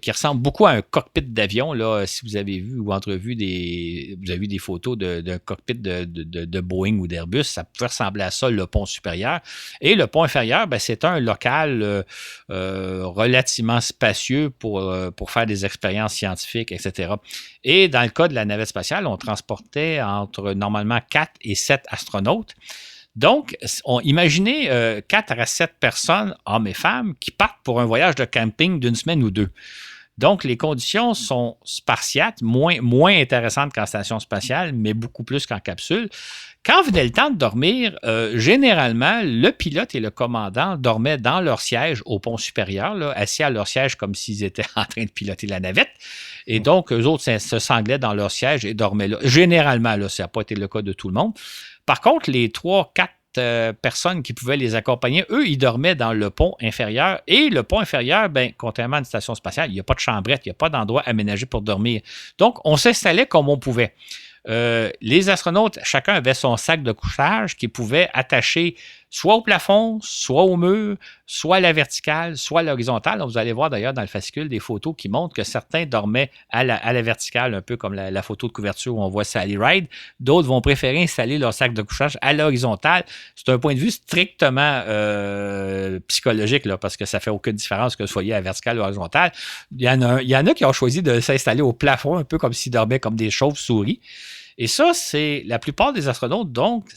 ressemble beaucoup à un cockpit d'avion. Là, si vous avez vu ou vous avez vu des photos d'un cockpit de Boeing ou d'Airbus, ça pouvait ressembler à ça, le pont supérieur. Et le pont inférieur, ben, c'est un local relativement spacieux pour faire des expériences scientifiques, etc. Et dans le cas de la navette spatiale, on transportait entre normalement 4 et 7 astronautes. Donc, imaginez 4 à 7 personnes, hommes et femmes, qui partent pour un voyage de camping d'une semaine ou deux. Donc, les conditions sont spartiates, moins intéressantes qu'en station spatiale, mais beaucoup plus qu'en capsule. Quand venait le temps de dormir, généralement, le pilote et le commandant dormaient dans leur siège au pont supérieur, là, assis à leur siège comme s'ils étaient en train de piloter la navette. Et donc, eux autres se sanglaient dans leur siège et dormaient là. Généralement, là, ça n'a pas été le cas de tout le monde. Par contre, les 3-4 personnes qui pouvaient les accompagner, eux, ils dormaient dans le pont inférieur. Et le pont inférieur, bien, contrairement à une station spatiale, il n'y a pas de chambrette, il n'y a pas d'endroit aménagé pour dormir. Donc, on s'installait comme on pouvait. Les astronautes, chacun avait son sac de couchage qu'il pouvait attacher soit au plafond, soit au mur, soit à la verticale, soit à l'horizontale. Vous allez voir d'ailleurs dans le fascicule des photos qui montrent que certains dormaient à la verticale, un peu comme la photo de couverture où on voit Sally Ride. D'autres vont préférer installer leur sac de couchage à l'horizontale. C'est un point de vue strictement psychologique, là, parce que ça ne fait aucune différence que vous soyez à la verticale ou à l'horizontale. Il y en a qui ont choisi de s'installer au plafond, un peu comme s'ils dormaient comme des chauves-souris. Et ça, c'est la plupart des astronautes, donc,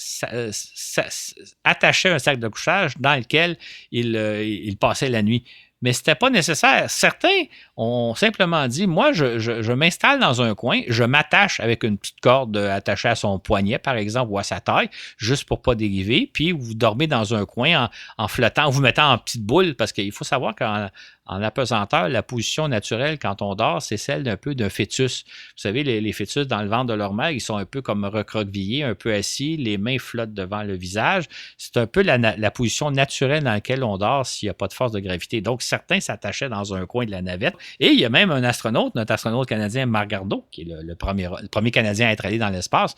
attachaient un sac de couchage dans lequel ils passaient la nuit. Mais ce n'était pas nécessaire. Certains ont simplement dit, moi, je m'installe dans un coin, je m'attache avec une petite corde attachée à son poignet, par exemple, ou à sa taille, juste pour ne pas dériver, puis vous dormez dans un coin en flottant, en vous mettant en petite boule, parce qu'il faut savoir qu'en apesanteur, la position naturelle quand on dort, c'est celle d'un fœtus. Vous savez, les fœtus dans le ventre de leur mère, ils sont un peu comme recroquevillés, un peu assis, les mains flottent devant le visage. C'est un peu la position naturelle dans laquelle on dort s'il n'y a pas de force de gravité. Donc, certains s'attachaient dans un coin de la navette. Et il y a même un astronaute, notre astronaute canadien Marc Garneau, qui est le premier Canadien à être allé dans l'espace.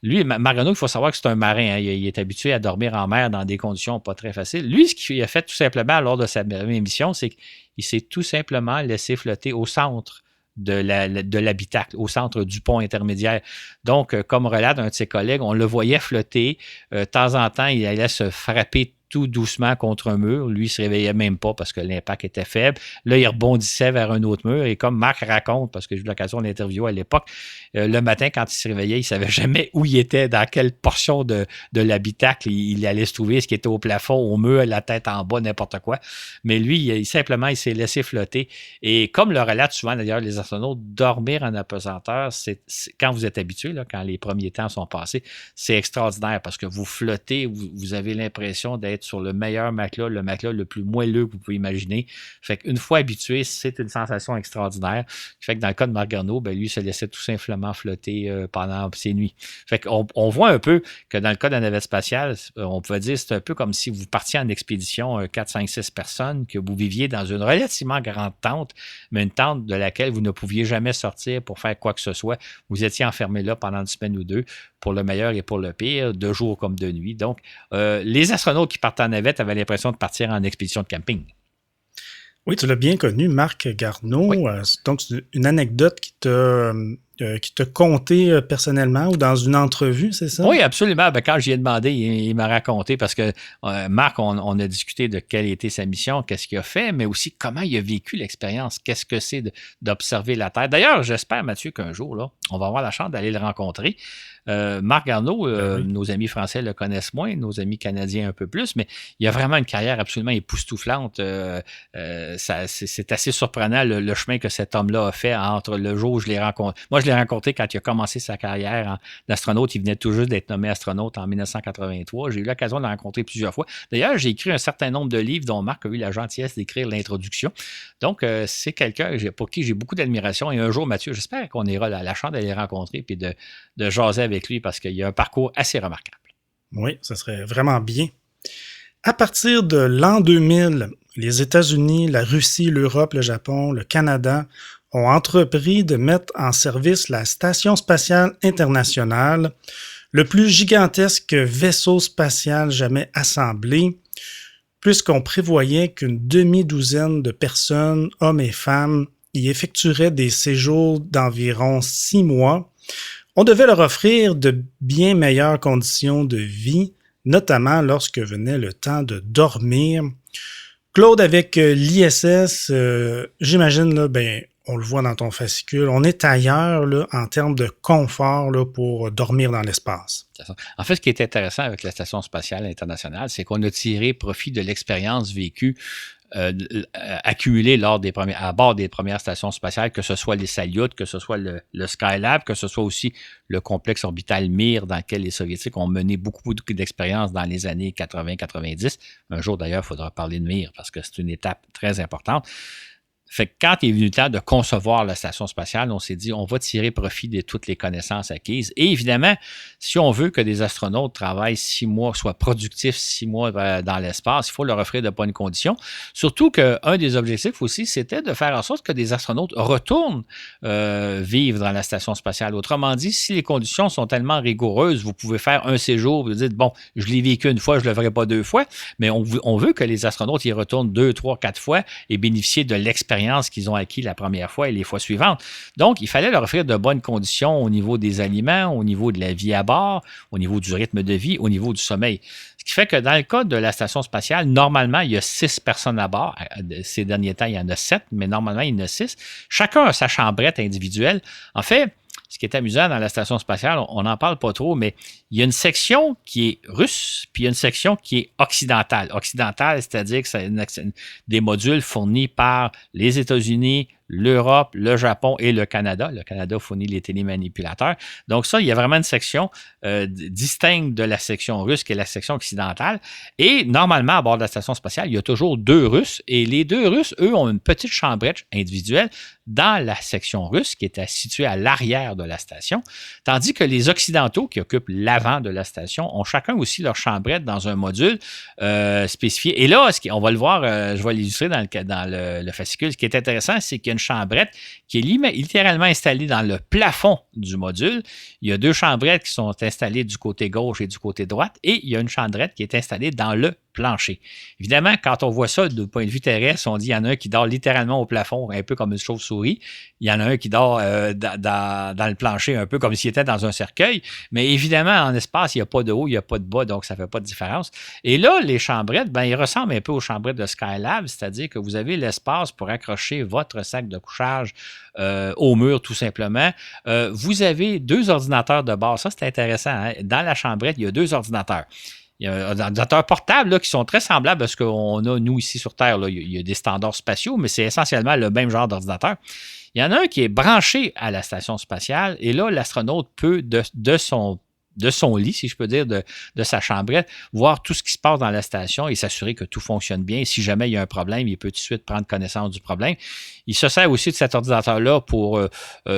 Lui, Marc Garneau, il faut savoir que c'est un marin. Hein. Il est habitué à dormir en mer dans des conditions pas très faciles. Lui, ce qu'il a fait tout simplement lors de sa mission, c'est qu'il s'est tout simplement laissé flotter au centre de l'habitacle, au centre du pont intermédiaire. Donc, comme relate un de ses collègues, on le voyait flotter. De temps en temps, il allait se frapper tout doucement contre un mur. Lui, il ne se réveillait même pas parce que l'impact était faible. Là, il rebondissait vers un autre mur. Et comme Marc raconte, parce que j'ai eu l'occasion de l'interviewer à l'époque, le matin, quand il se réveillait, il ne savait jamais où il était, dans quelle portion de l'habitacle il allait se trouver, ce qui était au plafond, au mur, la tête en bas, n'importe quoi. Mais lui, il s'est laissé flotter. Et comme le relate souvent d'ailleurs les astronautes, dormir en apesanteur, c'est quand vous êtes habitué, là, quand les premiers temps sont passés, c'est extraordinaire parce que vous flottez, vous avez l'impression d'être sur le meilleur matelas, le matelas le plus moelleux que vous pouvez imaginer. Fait qu'une fois habitué, c'est une sensation extraordinaire. Fait que dans le cas de Marc Garneau, ben lui, il se laissait tout simplement flotter pendant ses nuits. Fait qu'on voit un peu que dans le cas de la navette spatiale, on peut dire c'est un peu comme si vous partiez en expédition 4, 5, 6 personnes, que vous viviez dans une relativement grande tente, mais une tente de laquelle vous ne pouviez jamais sortir pour faire quoi que ce soit. Vous étiez enfermé là pendant une semaine ou deux, pour le meilleur et pour le pire, de jour comme de nuit. Donc, les astronautes qui partent en navette avaient l'impression de partir en expédition de camping. Oui, tu l'as bien connu, Marc Garneau. Oui. Donc, c'est une anecdote qui t'a conté personnellement ou dans une entrevue, c'est ça? Oui, absolument. Ben, quand j'y ai demandé, il m'a raconté parce que Marc, on a discuté de quelle était sa mission, qu'est-ce qu'il a fait, mais aussi comment il a vécu l'expérience, qu'est-ce que c'est d'observer la Terre. D'ailleurs, j'espère, Mathieu, qu'un jour, là, on va avoir la chance d'aller le rencontrer. Marc Garneau, oui. Nos amis français le connaissent moins, nos amis canadiens un peu plus, mais il a vraiment une carrière absolument époustouflante. C'est assez surprenant le chemin que cet homme-là a fait entre le jour où je l'ai rencontré. Moi, je l'ai rencontré quand il a commencé sa carrière d'astronaute. Il venait tout juste d'être nommé astronaute en 1983. J'ai eu l'occasion de le rencontrer plusieurs fois. D'ailleurs, j'ai écrit un certain nombre de livres dont Marc a eu la gentillesse d'écrire l'introduction. Donc, c'est quelqu'un pour qui j'ai beaucoup d'admiration. Et un jour, Mathieu, j'espère qu'on ira à la chance d'aller le rencontrer et de jaser avec lui parce qu'il a un parcours assez remarquable. Oui, ça serait vraiment bien. À partir de l'an 2000, les États-Unis, la Russie, l'Europe, le Japon, le Canada ont entrepris de mettre en service la Station spatiale internationale, le plus gigantesque vaisseau spatial jamais assemblé, puisqu'on prévoyait qu'une demi-douzaine de personnes, hommes et femmes, y effectueraient des séjours d'environ 6 mois. On devait leur offrir de bien meilleures conditions de vie, notamment lorsque venait le temps de dormir. Claude, avec l'ISS, j'imagine, là, on le voit dans ton fascicule, on est ailleurs là, en termes de confort là, pour dormir dans l'espace. En fait, ce qui est intéressant avec la Station spatiale internationale, c'est qu'on a tiré profit de l'expérience vécue accumulée à bord des premières stations spatiales, que ce soit les Salyut, que ce soit le Skylab, que ce soit aussi le complexe orbital Mir, dans lequel les Soviétiques ont mené beaucoup d'expériences dans les années 80-90. Un jour, d'ailleurs, il faudra parler de Mir, parce que c'est une étape très importante. Fait que quand il est venu le temps de concevoir la station spatiale, on s'est dit, on va tirer profit de toutes les connaissances acquises. Et évidemment, si on veut que des astronautes travaillent 6 mois, soient productifs 6 mois dans l'espace, il faut leur offrir de bonnes conditions. Surtout qu'un des objectifs aussi, c'était de faire en sorte que des astronautes retournent vivre dans la station spatiale. Autrement dit, si les conditions sont tellement rigoureuses, vous pouvez faire un séjour, vous dites, bon, je l'ai vécu une fois, je ne le ferai pas 2 fois, mais on veut que les astronautes y retournent 2, 3, 4 fois et bénéficier de l'expérience qu'ils ont acquis la première fois et les fois suivantes. Donc, il fallait leur offrir de bonnes conditions au niveau des aliments, au niveau de la vie à bord, au niveau du rythme de vie, au niveau du sommeil. Ce qui fait que dans le cas de la station spatiale, normalement, il y a 6 personnes à bord. Ces derniers temps, il y en a 7, mais normalement, il y en a 6. Chacun a sa chambrette individuelle. En fait, ce qui est amusant dans la station spatiale, on n'en parle pas trop, mais il y a une section qui est russe, puis il y a une section qui est occidentale. Occidentale, c'est-à-dire que c'est des modules fournis par les États-Unis, l'Europe, le Japon et le Canada. Le Canada fournit les télémanipulateurs. Donc ça, il y a vraiment une section distincte de la section russe qui est la section occidentale. Et normalement, à bord de la station spatiale, il y a toujours 2 Russes. Et les 2 Russes, eux, ont une petite chambrette individuelle dans la section russe qui est située à l'arrière de la station. Tandis que les Occidentaux, qui occupent l'avant de la station, ont chacun aussi leur chambrette dans un module spécifié. Et là, on va le voir, je vais l'illustrer dans le fascicule. Ce qui est intéressant, c'est qu'il y a une chambrette qui est littéralement installée dans le plafond du module. Il y a 2 chambrettes qui sont installées du côté gauche et du côté droite, et il y a une chambrette qui est installée dans le plancher. Évidemment, quand on voit ça du point de vue terrestre, on dit qu'il y en a un qui dort littéralement au plafond, un peu comme une chauve-souris. Il y en a un qui dort dans le plancher, un peu comme s'il était dans un cercueil. Mais évidemment, en espace, il n'y a pas de haut, il n'y a pas de bas, donc ça ne fait pas de différence. Et là, les chambrettes, ils ressemblent un peu aux chambrettes de Skylab, c'est-à-dire que vous avez l'espace pour accrocher votre sac de couchage au mur, tout simplement. Vous avez 2 ordinateurs de bord. Ça, c'est intéressant. Hein? Dans la chambrette, il y a 2 ordinateurs. Il y a des ordinateurs portables là, qui sont très semblables à ce qu'on a, nous, ici sur Terre. Là. Il y a des standards spatiaux, mais c'est essentiellement le même genre d'ordinateur. Il y en a un qui est branché à la station spatiale, et là, l'astronaute peut, de son lit, si je peux dire, de sa chambrette, voir tout ce qui se passe dans la station et s'assurer que tout fonctionne bien. Si jamais il y a un problème, il peut tout de suite prendre connaissance du problème. Il se sert aussi de cet ordinateur-là pour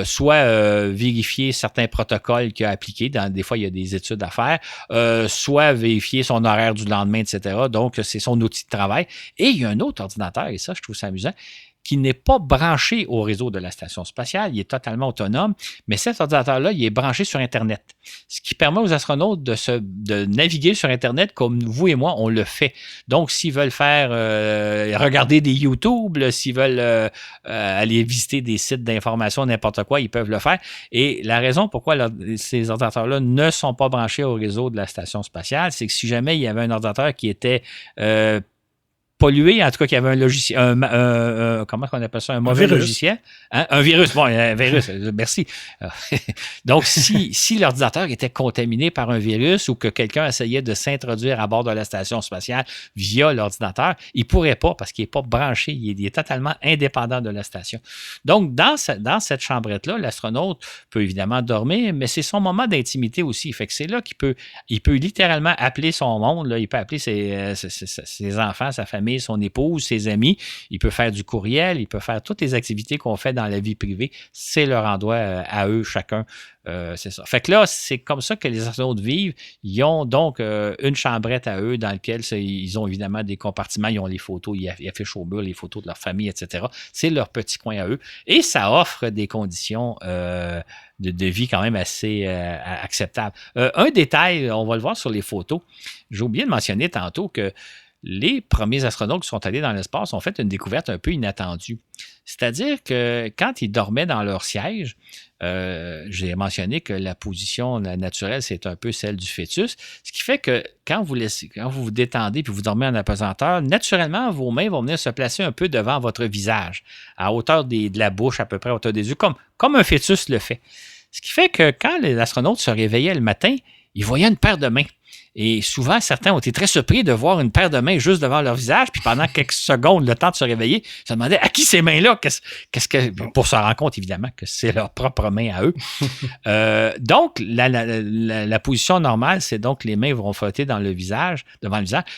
soit vérifier certains protocoles qu'il a appliqués. Des fois, il y a des études à faire. Soit vérifier son horaire du lendemain, etc. Donc, c'est son outil de travail. Et il y a un autre ordinateur, et ça, je trouve ça amusant, qui n'est pas branché au réseau de la station spatiale, il est totalement autonome, mais cet ordinateur-là, il est branché sur Internet, ce qui permet aux astronautes de naviguer sur Internet comme vous et moi, on le fait. Donc, s'ils veulent faire regarder des YouTube, là, s'ils veulent aller visiter des sites d'information, n'importe quoi, ils peuvent le faire. Et la raison pourquoi ces ordinateurs-là ne sont pas branchés au réseau de la station spatiale, c'est que si jamais il y avait un ordinateur qui était pollué, en tout cas qu'il y avait un logiciel, comment on appelle ça, un mauvais logiciel, hein? Un virus, bon, un virus, merci. Donc, si l'ordinateur était contaminé par un virus ou que quelqu'un essayait de s'introduire à bord de la station spatiale via l'ordinateur, il ne pourrait pas parce qu'il n'est pas branché, il est totalement indépendant de la station. Donc, dans cette chambrette-là, l'astronaute peut évidemment dormir, mais c'est son moment d'intimité aussi. Fait que c'est là qu'il peut littéralement appeler son monde, là, il peut appeler ses enfants, sa famille, son épouse, ses amis. Il peut faire du courriel, il peut faire toutes les activités qu'on fait dans la vie privée. C'est leur endroit à eux, chacun. C'est ça. Fait que là, c'est comme ça que les astronautes vivent. Ils ont donc une chambrette à eux dans laquelle ils ont évidemment des compartiments. Ils ont les photos, ils affichent au mur les photos de leur famille, etc. C'est leur petit coin à eux. Et ça offre des conditions de vie quand même assez acceptables. Un détail, on va le voir sur les photos. J'ai oublié de mentionner tantôt que les premiers astronautes qui sont allés dans l'espace ont fait une découverte un peu inattendue. C'est-à-dire que quand ils dormaient dans leur siège, j'ai mentionné que la position naturelle, c'est un peu celle du fœtus, ce qui fait que quand vous vous détendez puis vous dormez en apesanteur, naturellement, vos mains vont venir se placer un peu devant votre visage, à hauteur de la bouche, à peu près à hauteur des yeux, comme un fœtus le fait. Ce qui fait que quand les astronautes se réveillaient le matin, ils voyaient une paire de mains. Et souvent, certains ont été très surpris de voir une paire de mains juste devant leur visage, puis pendant quelques secondes, le temps de se réveiller, ils se demandaient à qui ces mains-là? Pour se rendre compte, évidemment, que c'est leurs propres mains à eux. Donc, la position normale, c'est donc les mains vont flotter devant le visage.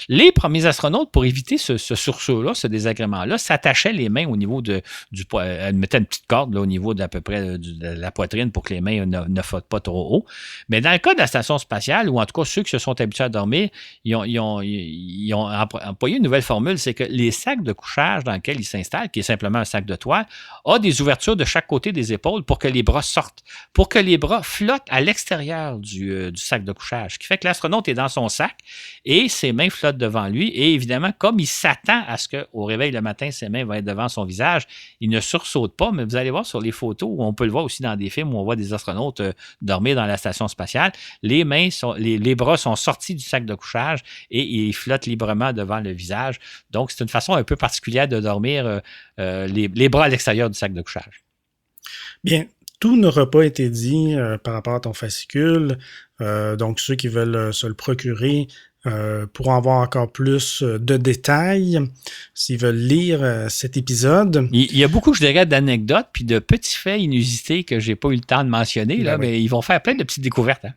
Les premiers astronautes, pour éviter ce sursaut-là, ce désagrément-là, s'attachaient les mains au niveau elles mettaient une petite corde là, au niveau d'à peu près de la poitrine pour que les mains ne flottent pas trop haut. Mais dans le cas de la station spatiale, ou en tout cas ceux qui se sont habitués à dormir, ils ont employé une nouvelle formule, c'est que les sacs de couchage dans lesquels ils s'installent, qui est simplement un sac de toile, a des ouvertures de chaque côté des épaules pour que les bras sortent, pour que les bras flottent à l'extérieur du sac de couchage. Ce qui fait que l'astronaute est dans son sac et ses mains flottent devant lui. Et évidemment, comme il s'attend à ce qu'au réveil le matin, ses mains vont être devant son visage, il ne sursaute pas. Mais vous allez voir sur les photos, où on peut le voir aussi dans des films où on voit des astronautes dormir dans la station spatiale, les bras sont sortis du sac de couchage et ils flottent librement devant le visage. Donc, c'est une façon un peu particulière de dormir les bras à l'extérieur du sac de couchage. Bien, tout n'aura pas été dit par rapport à ton fascicule. Donc, ceux qui veulent se le procurer pourront avoir encore plus de détails s'ils veulent lire cet épisode. Il y a beaucoup, je dirais, d'anecdotes puis de petits faits inusités que j'ai pas eu le temps de mentionner, là, mais ils vont faire plein de petites découvertes. Hein.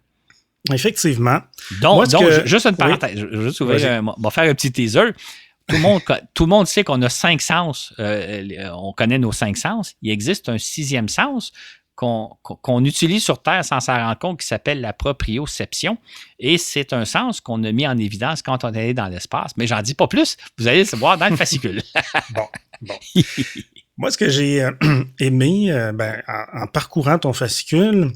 Effectivement. Donc, juste une parenthèse. Oui. Je vais faire un petit teaser. Tout le monde sait qu'on a 5 sens. On connaît nos 5 sens. Il existe un 6e sens qu'on utilise sur Terre sans s'en rendre compte, qui s'appelle la proprioception. Et c'est un sens qu'on a mis en évidence quand on est allé dans l'espace. Mais j'en dis pas plus. Vous allez le voir dans le fascicule. Bon. Moi, ce que j'ai aimé en parcourant ton fascicule,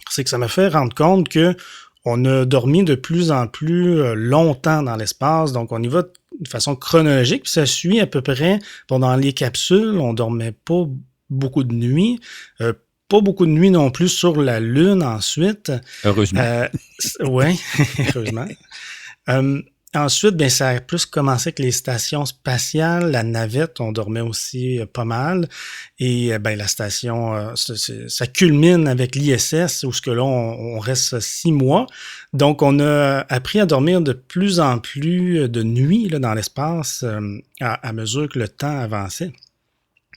c'est que ça m'a fait rendre compte que on a dormi de plus en plus longtemps dans l'espace, donc on y va de façon chronologique, puis ça suit à peu près, pendant les capsules, on dormait pas beaucoup de nuits, pas beaucoup de nuits non plus sur la Lune ensuite. Heureusement. Oui, heureusement. Ensuite, ça a plus commencé avec les stations spatiales, la navette, on dormait aussi pas mal. Et la station, ça culmine avec l'ISS, où là, on reste 6 mois. Donc, on a appris à dormir de plus en plus de nuits là, dans l'espace à mesure que le temps avançait.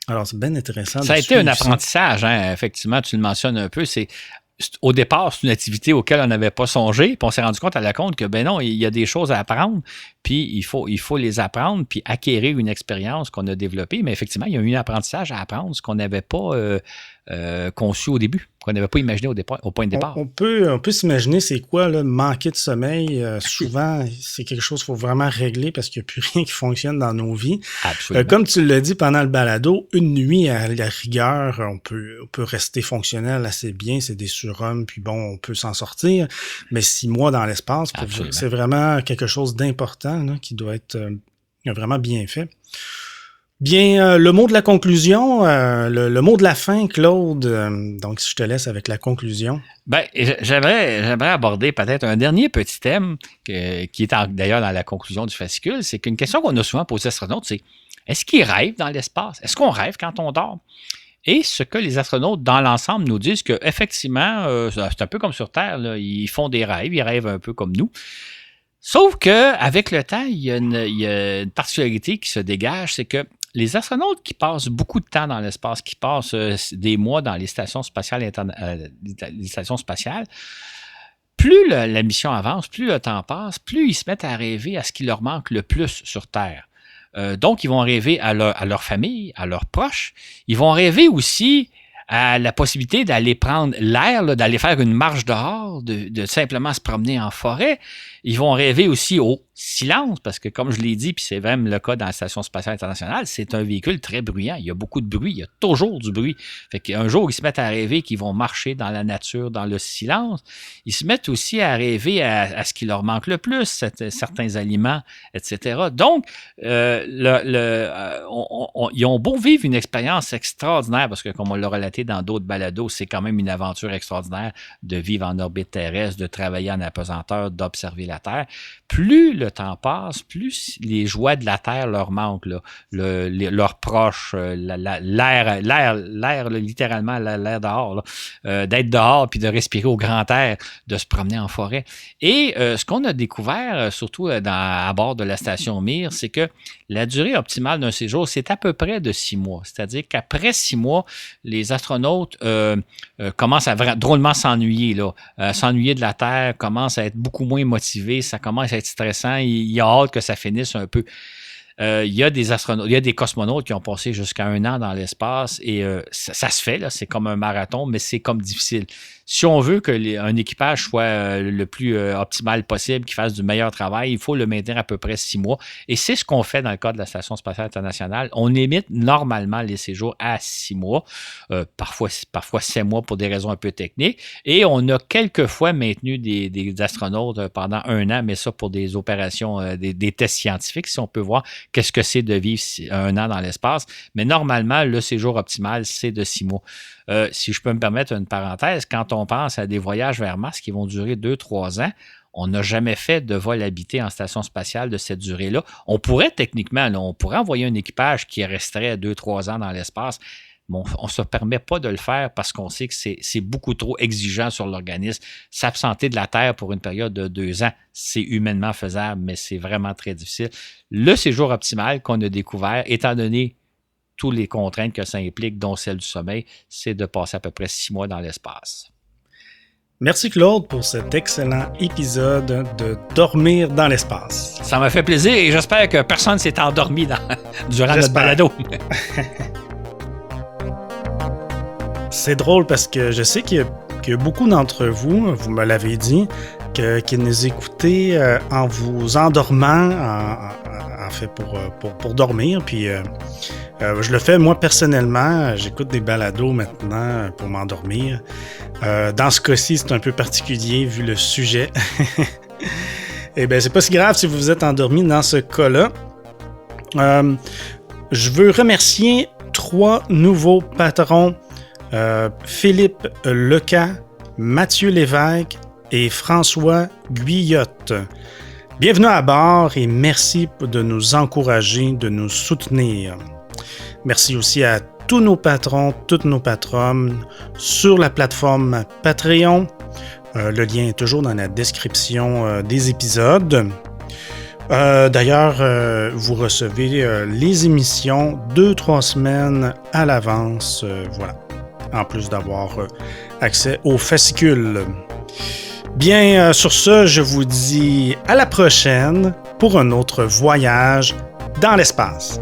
Alors, c'est bien intéressant. Ça a été un apprentissage, hein, effectivement, tu le mentionnes un peu, au départ, c'est une activité auquel on n'avait pas songé, puis on s'est rendu compte à la compte que, non, il y a des choses à apprendre, puis il faut les apprendre, puis acquérir une expérience qu'on a développée. Mais effectivement, il y a eu un apprentissage à apprendre, ce qu'on n'avait pas conçu au début, qu'on n'avait pas imaginé au point de départ. On peut s'imaginer c'est quoi, là, manquer de sommeil. Souvent, c'est quelque chose qu'il faut vraiment régler parce qu'il n'y a plus rien qui fonctionne dans nos vies. Absolument. Comme tu l'as dit pendant le balado, une nuit, à la rigueur, on peut rester fonctionnel assez bien. C'est des surhommes, puis on peut s'en sortir. Mais 6 mois dans l'espace, c'est vraiment quelque chose d'important là, qui doit être vraiment bien fait. Bien, le mot de la conclusion, le mot de la fin, Claude. Donc, si je te laisse avec la conclusion. J'aimerais aborder peut-être un dernier petit thème qui est d'ailleurs dans la conclusion du fascicule. C'est qu'une question qu'on a souvent posée aux astronautes, c'est est-ce qu'ils rêvent dans l'espace? Est-ce qu'on rêve quand on dort? Et ce que les astronautes, dans l'ensemble, nous disent qu'effectivement, c'est un peu comme sur Terre, là, ils font des rêves, ils rêvent un peu comme nous. Sauf qu'avec le temps, il y a une particularité qui se dégage, c'est que les astronautes qui passent beaucoup de temps dans l'espace, qui passent des mois dans les stations spatiales, plus la mission avance, plus le temps passe, plus ils se mettent à rêver à ce qui leur manque le plus sur Terre. Donc, ils vont rêver à leur famille, à leurs proches. Ils vont rêver aussi à la possibilité d'aller prendre l'air, là, d'aller faire une marche dehors, de simplement se promener en forêt. Ils vont rêver aussi silence, parce que comme je l'ai dit, puis c'est même le cas dans la Station spatiale internationale, c'est un véhicule très bruyant. Il y a beaucoup de bruit, il y a toujours du bruit. Fait qu'un jour, ils se mettent à rêver qu'ils vont marcher dans la nature, dans le silence. Ils se mettent aussi à rêver à ce qui leur manque le plus, certains aliments, etc. Donc, ils ont beau vivre une expérience extraordinaire, parce que comme on l'a relaté dans d'autres balados, c'est quand même une aventure extraordinaire de vivre en orbite terrestre, de travailler en apesanteur, d'observer la Terre. Plus le temps passe, plus les joies de la Terre leur manquent, là. Leurs proches, l'air, littéralement l'air dehors, là. D'être dehors puis de respirer au grand air, de se promener en forêt. Et ce qu'on a découvert, surtout à bord de la station Mir, c'est que la durée optimale d'un séjour, c'est à peu près de 6 mois. C'est-à-dire qu'après 6 mois, les astronautes commencent à drôlement s'ennuyer, là. S'ennuyer de la Terre, commencent à être beaucoup moins motivés, ça commence à être stressant, il y a hâte que ça finisse un peu. Il y a des cosmonautes qui ont passé jusqu'à 1 an dans l'espace et ça se fait, là, c'est comme un marathon, mais c'est comme difficile. Si on veut qu'un équipage soit le plus optimal possible, qu'il fasse du meilleur travail, il faut le maintenir à peu près 6 mois. Et c'est ce qu'on fait dans le cas de la Station spatiale internationale. On limite normalement les séjours à 6 mois, parfois 7 mois pour des raisons un peu techniques. Et on a quelquefois maintenu des astronautes pendant 1 an, mais ça pour des opérations, des tests scientifiques, si on peut voir qu'est-ce que c'est de vivre 1 an dans l'espace. Mais normalement, le séjour optimal, c'est de 6 mois. Si je peux me permettre une parenthèse, quand on pense à des voyages vers Mars qui vont durer 2-3 ans, on n'a jamais fait de vol habité en station spatiale de cette durée-là. On pourrait techniquement, là, on pourrait envoyer un équipage qui resterait 2-3 ans dans l'espace, mais on ne se permet pas de le faire parce qu'on sait que c'est beaucoup trop exigeant sur l'organisme. S'absenter de la Terre pour une période de 2 ans, c'est humainement faisable, mais c'est vraiment très difficile. Le séjour optimal qu'on a découvert, étant donné toutes les contraintes que ça implique, dont celle du sommeil, c'est de passer à peu près 6 mois dans l'espace. Merci Claude pour cet excellent épisode de Dormir dans l'espace. Ça m'a fait plaisir et j'espère que personne ne s'est endormi durant notre balado. C'est drôle parce que je sais qu'il y a beaucoup d'entre vous, vous me l'avez dit, qui nous écoutez en vous endormant, en fait pour dormir. Puis je le fais moi personnellement, j'écoute des balados maintenant pour m'endormir. Dans ce cas-ci, c'est un peu particulier vu le sujet. Eh bien, c'est pas si grave si vous vous êtes endormi dans ce cas-là. Je veux remercier 3 nouveaux patrons. Philippe Leca, Mathieu Lévesque et François Guillotte. Bienvenue à bord et merci de nous encourager, de nous soutenir. Merci aussi à tous nos patrons, toutes nos patronnes sur la plateforme Patreon. Le lien est toujours dans la description des épisodes. D'ailleurs, vous recevez les émissions 2-3 semaines à l'avance. Voilà. En plus d'avoir accès aux fascicules. Bien, sur ce, je vous dis à la prochaine pour un autre voyage dans l'espace.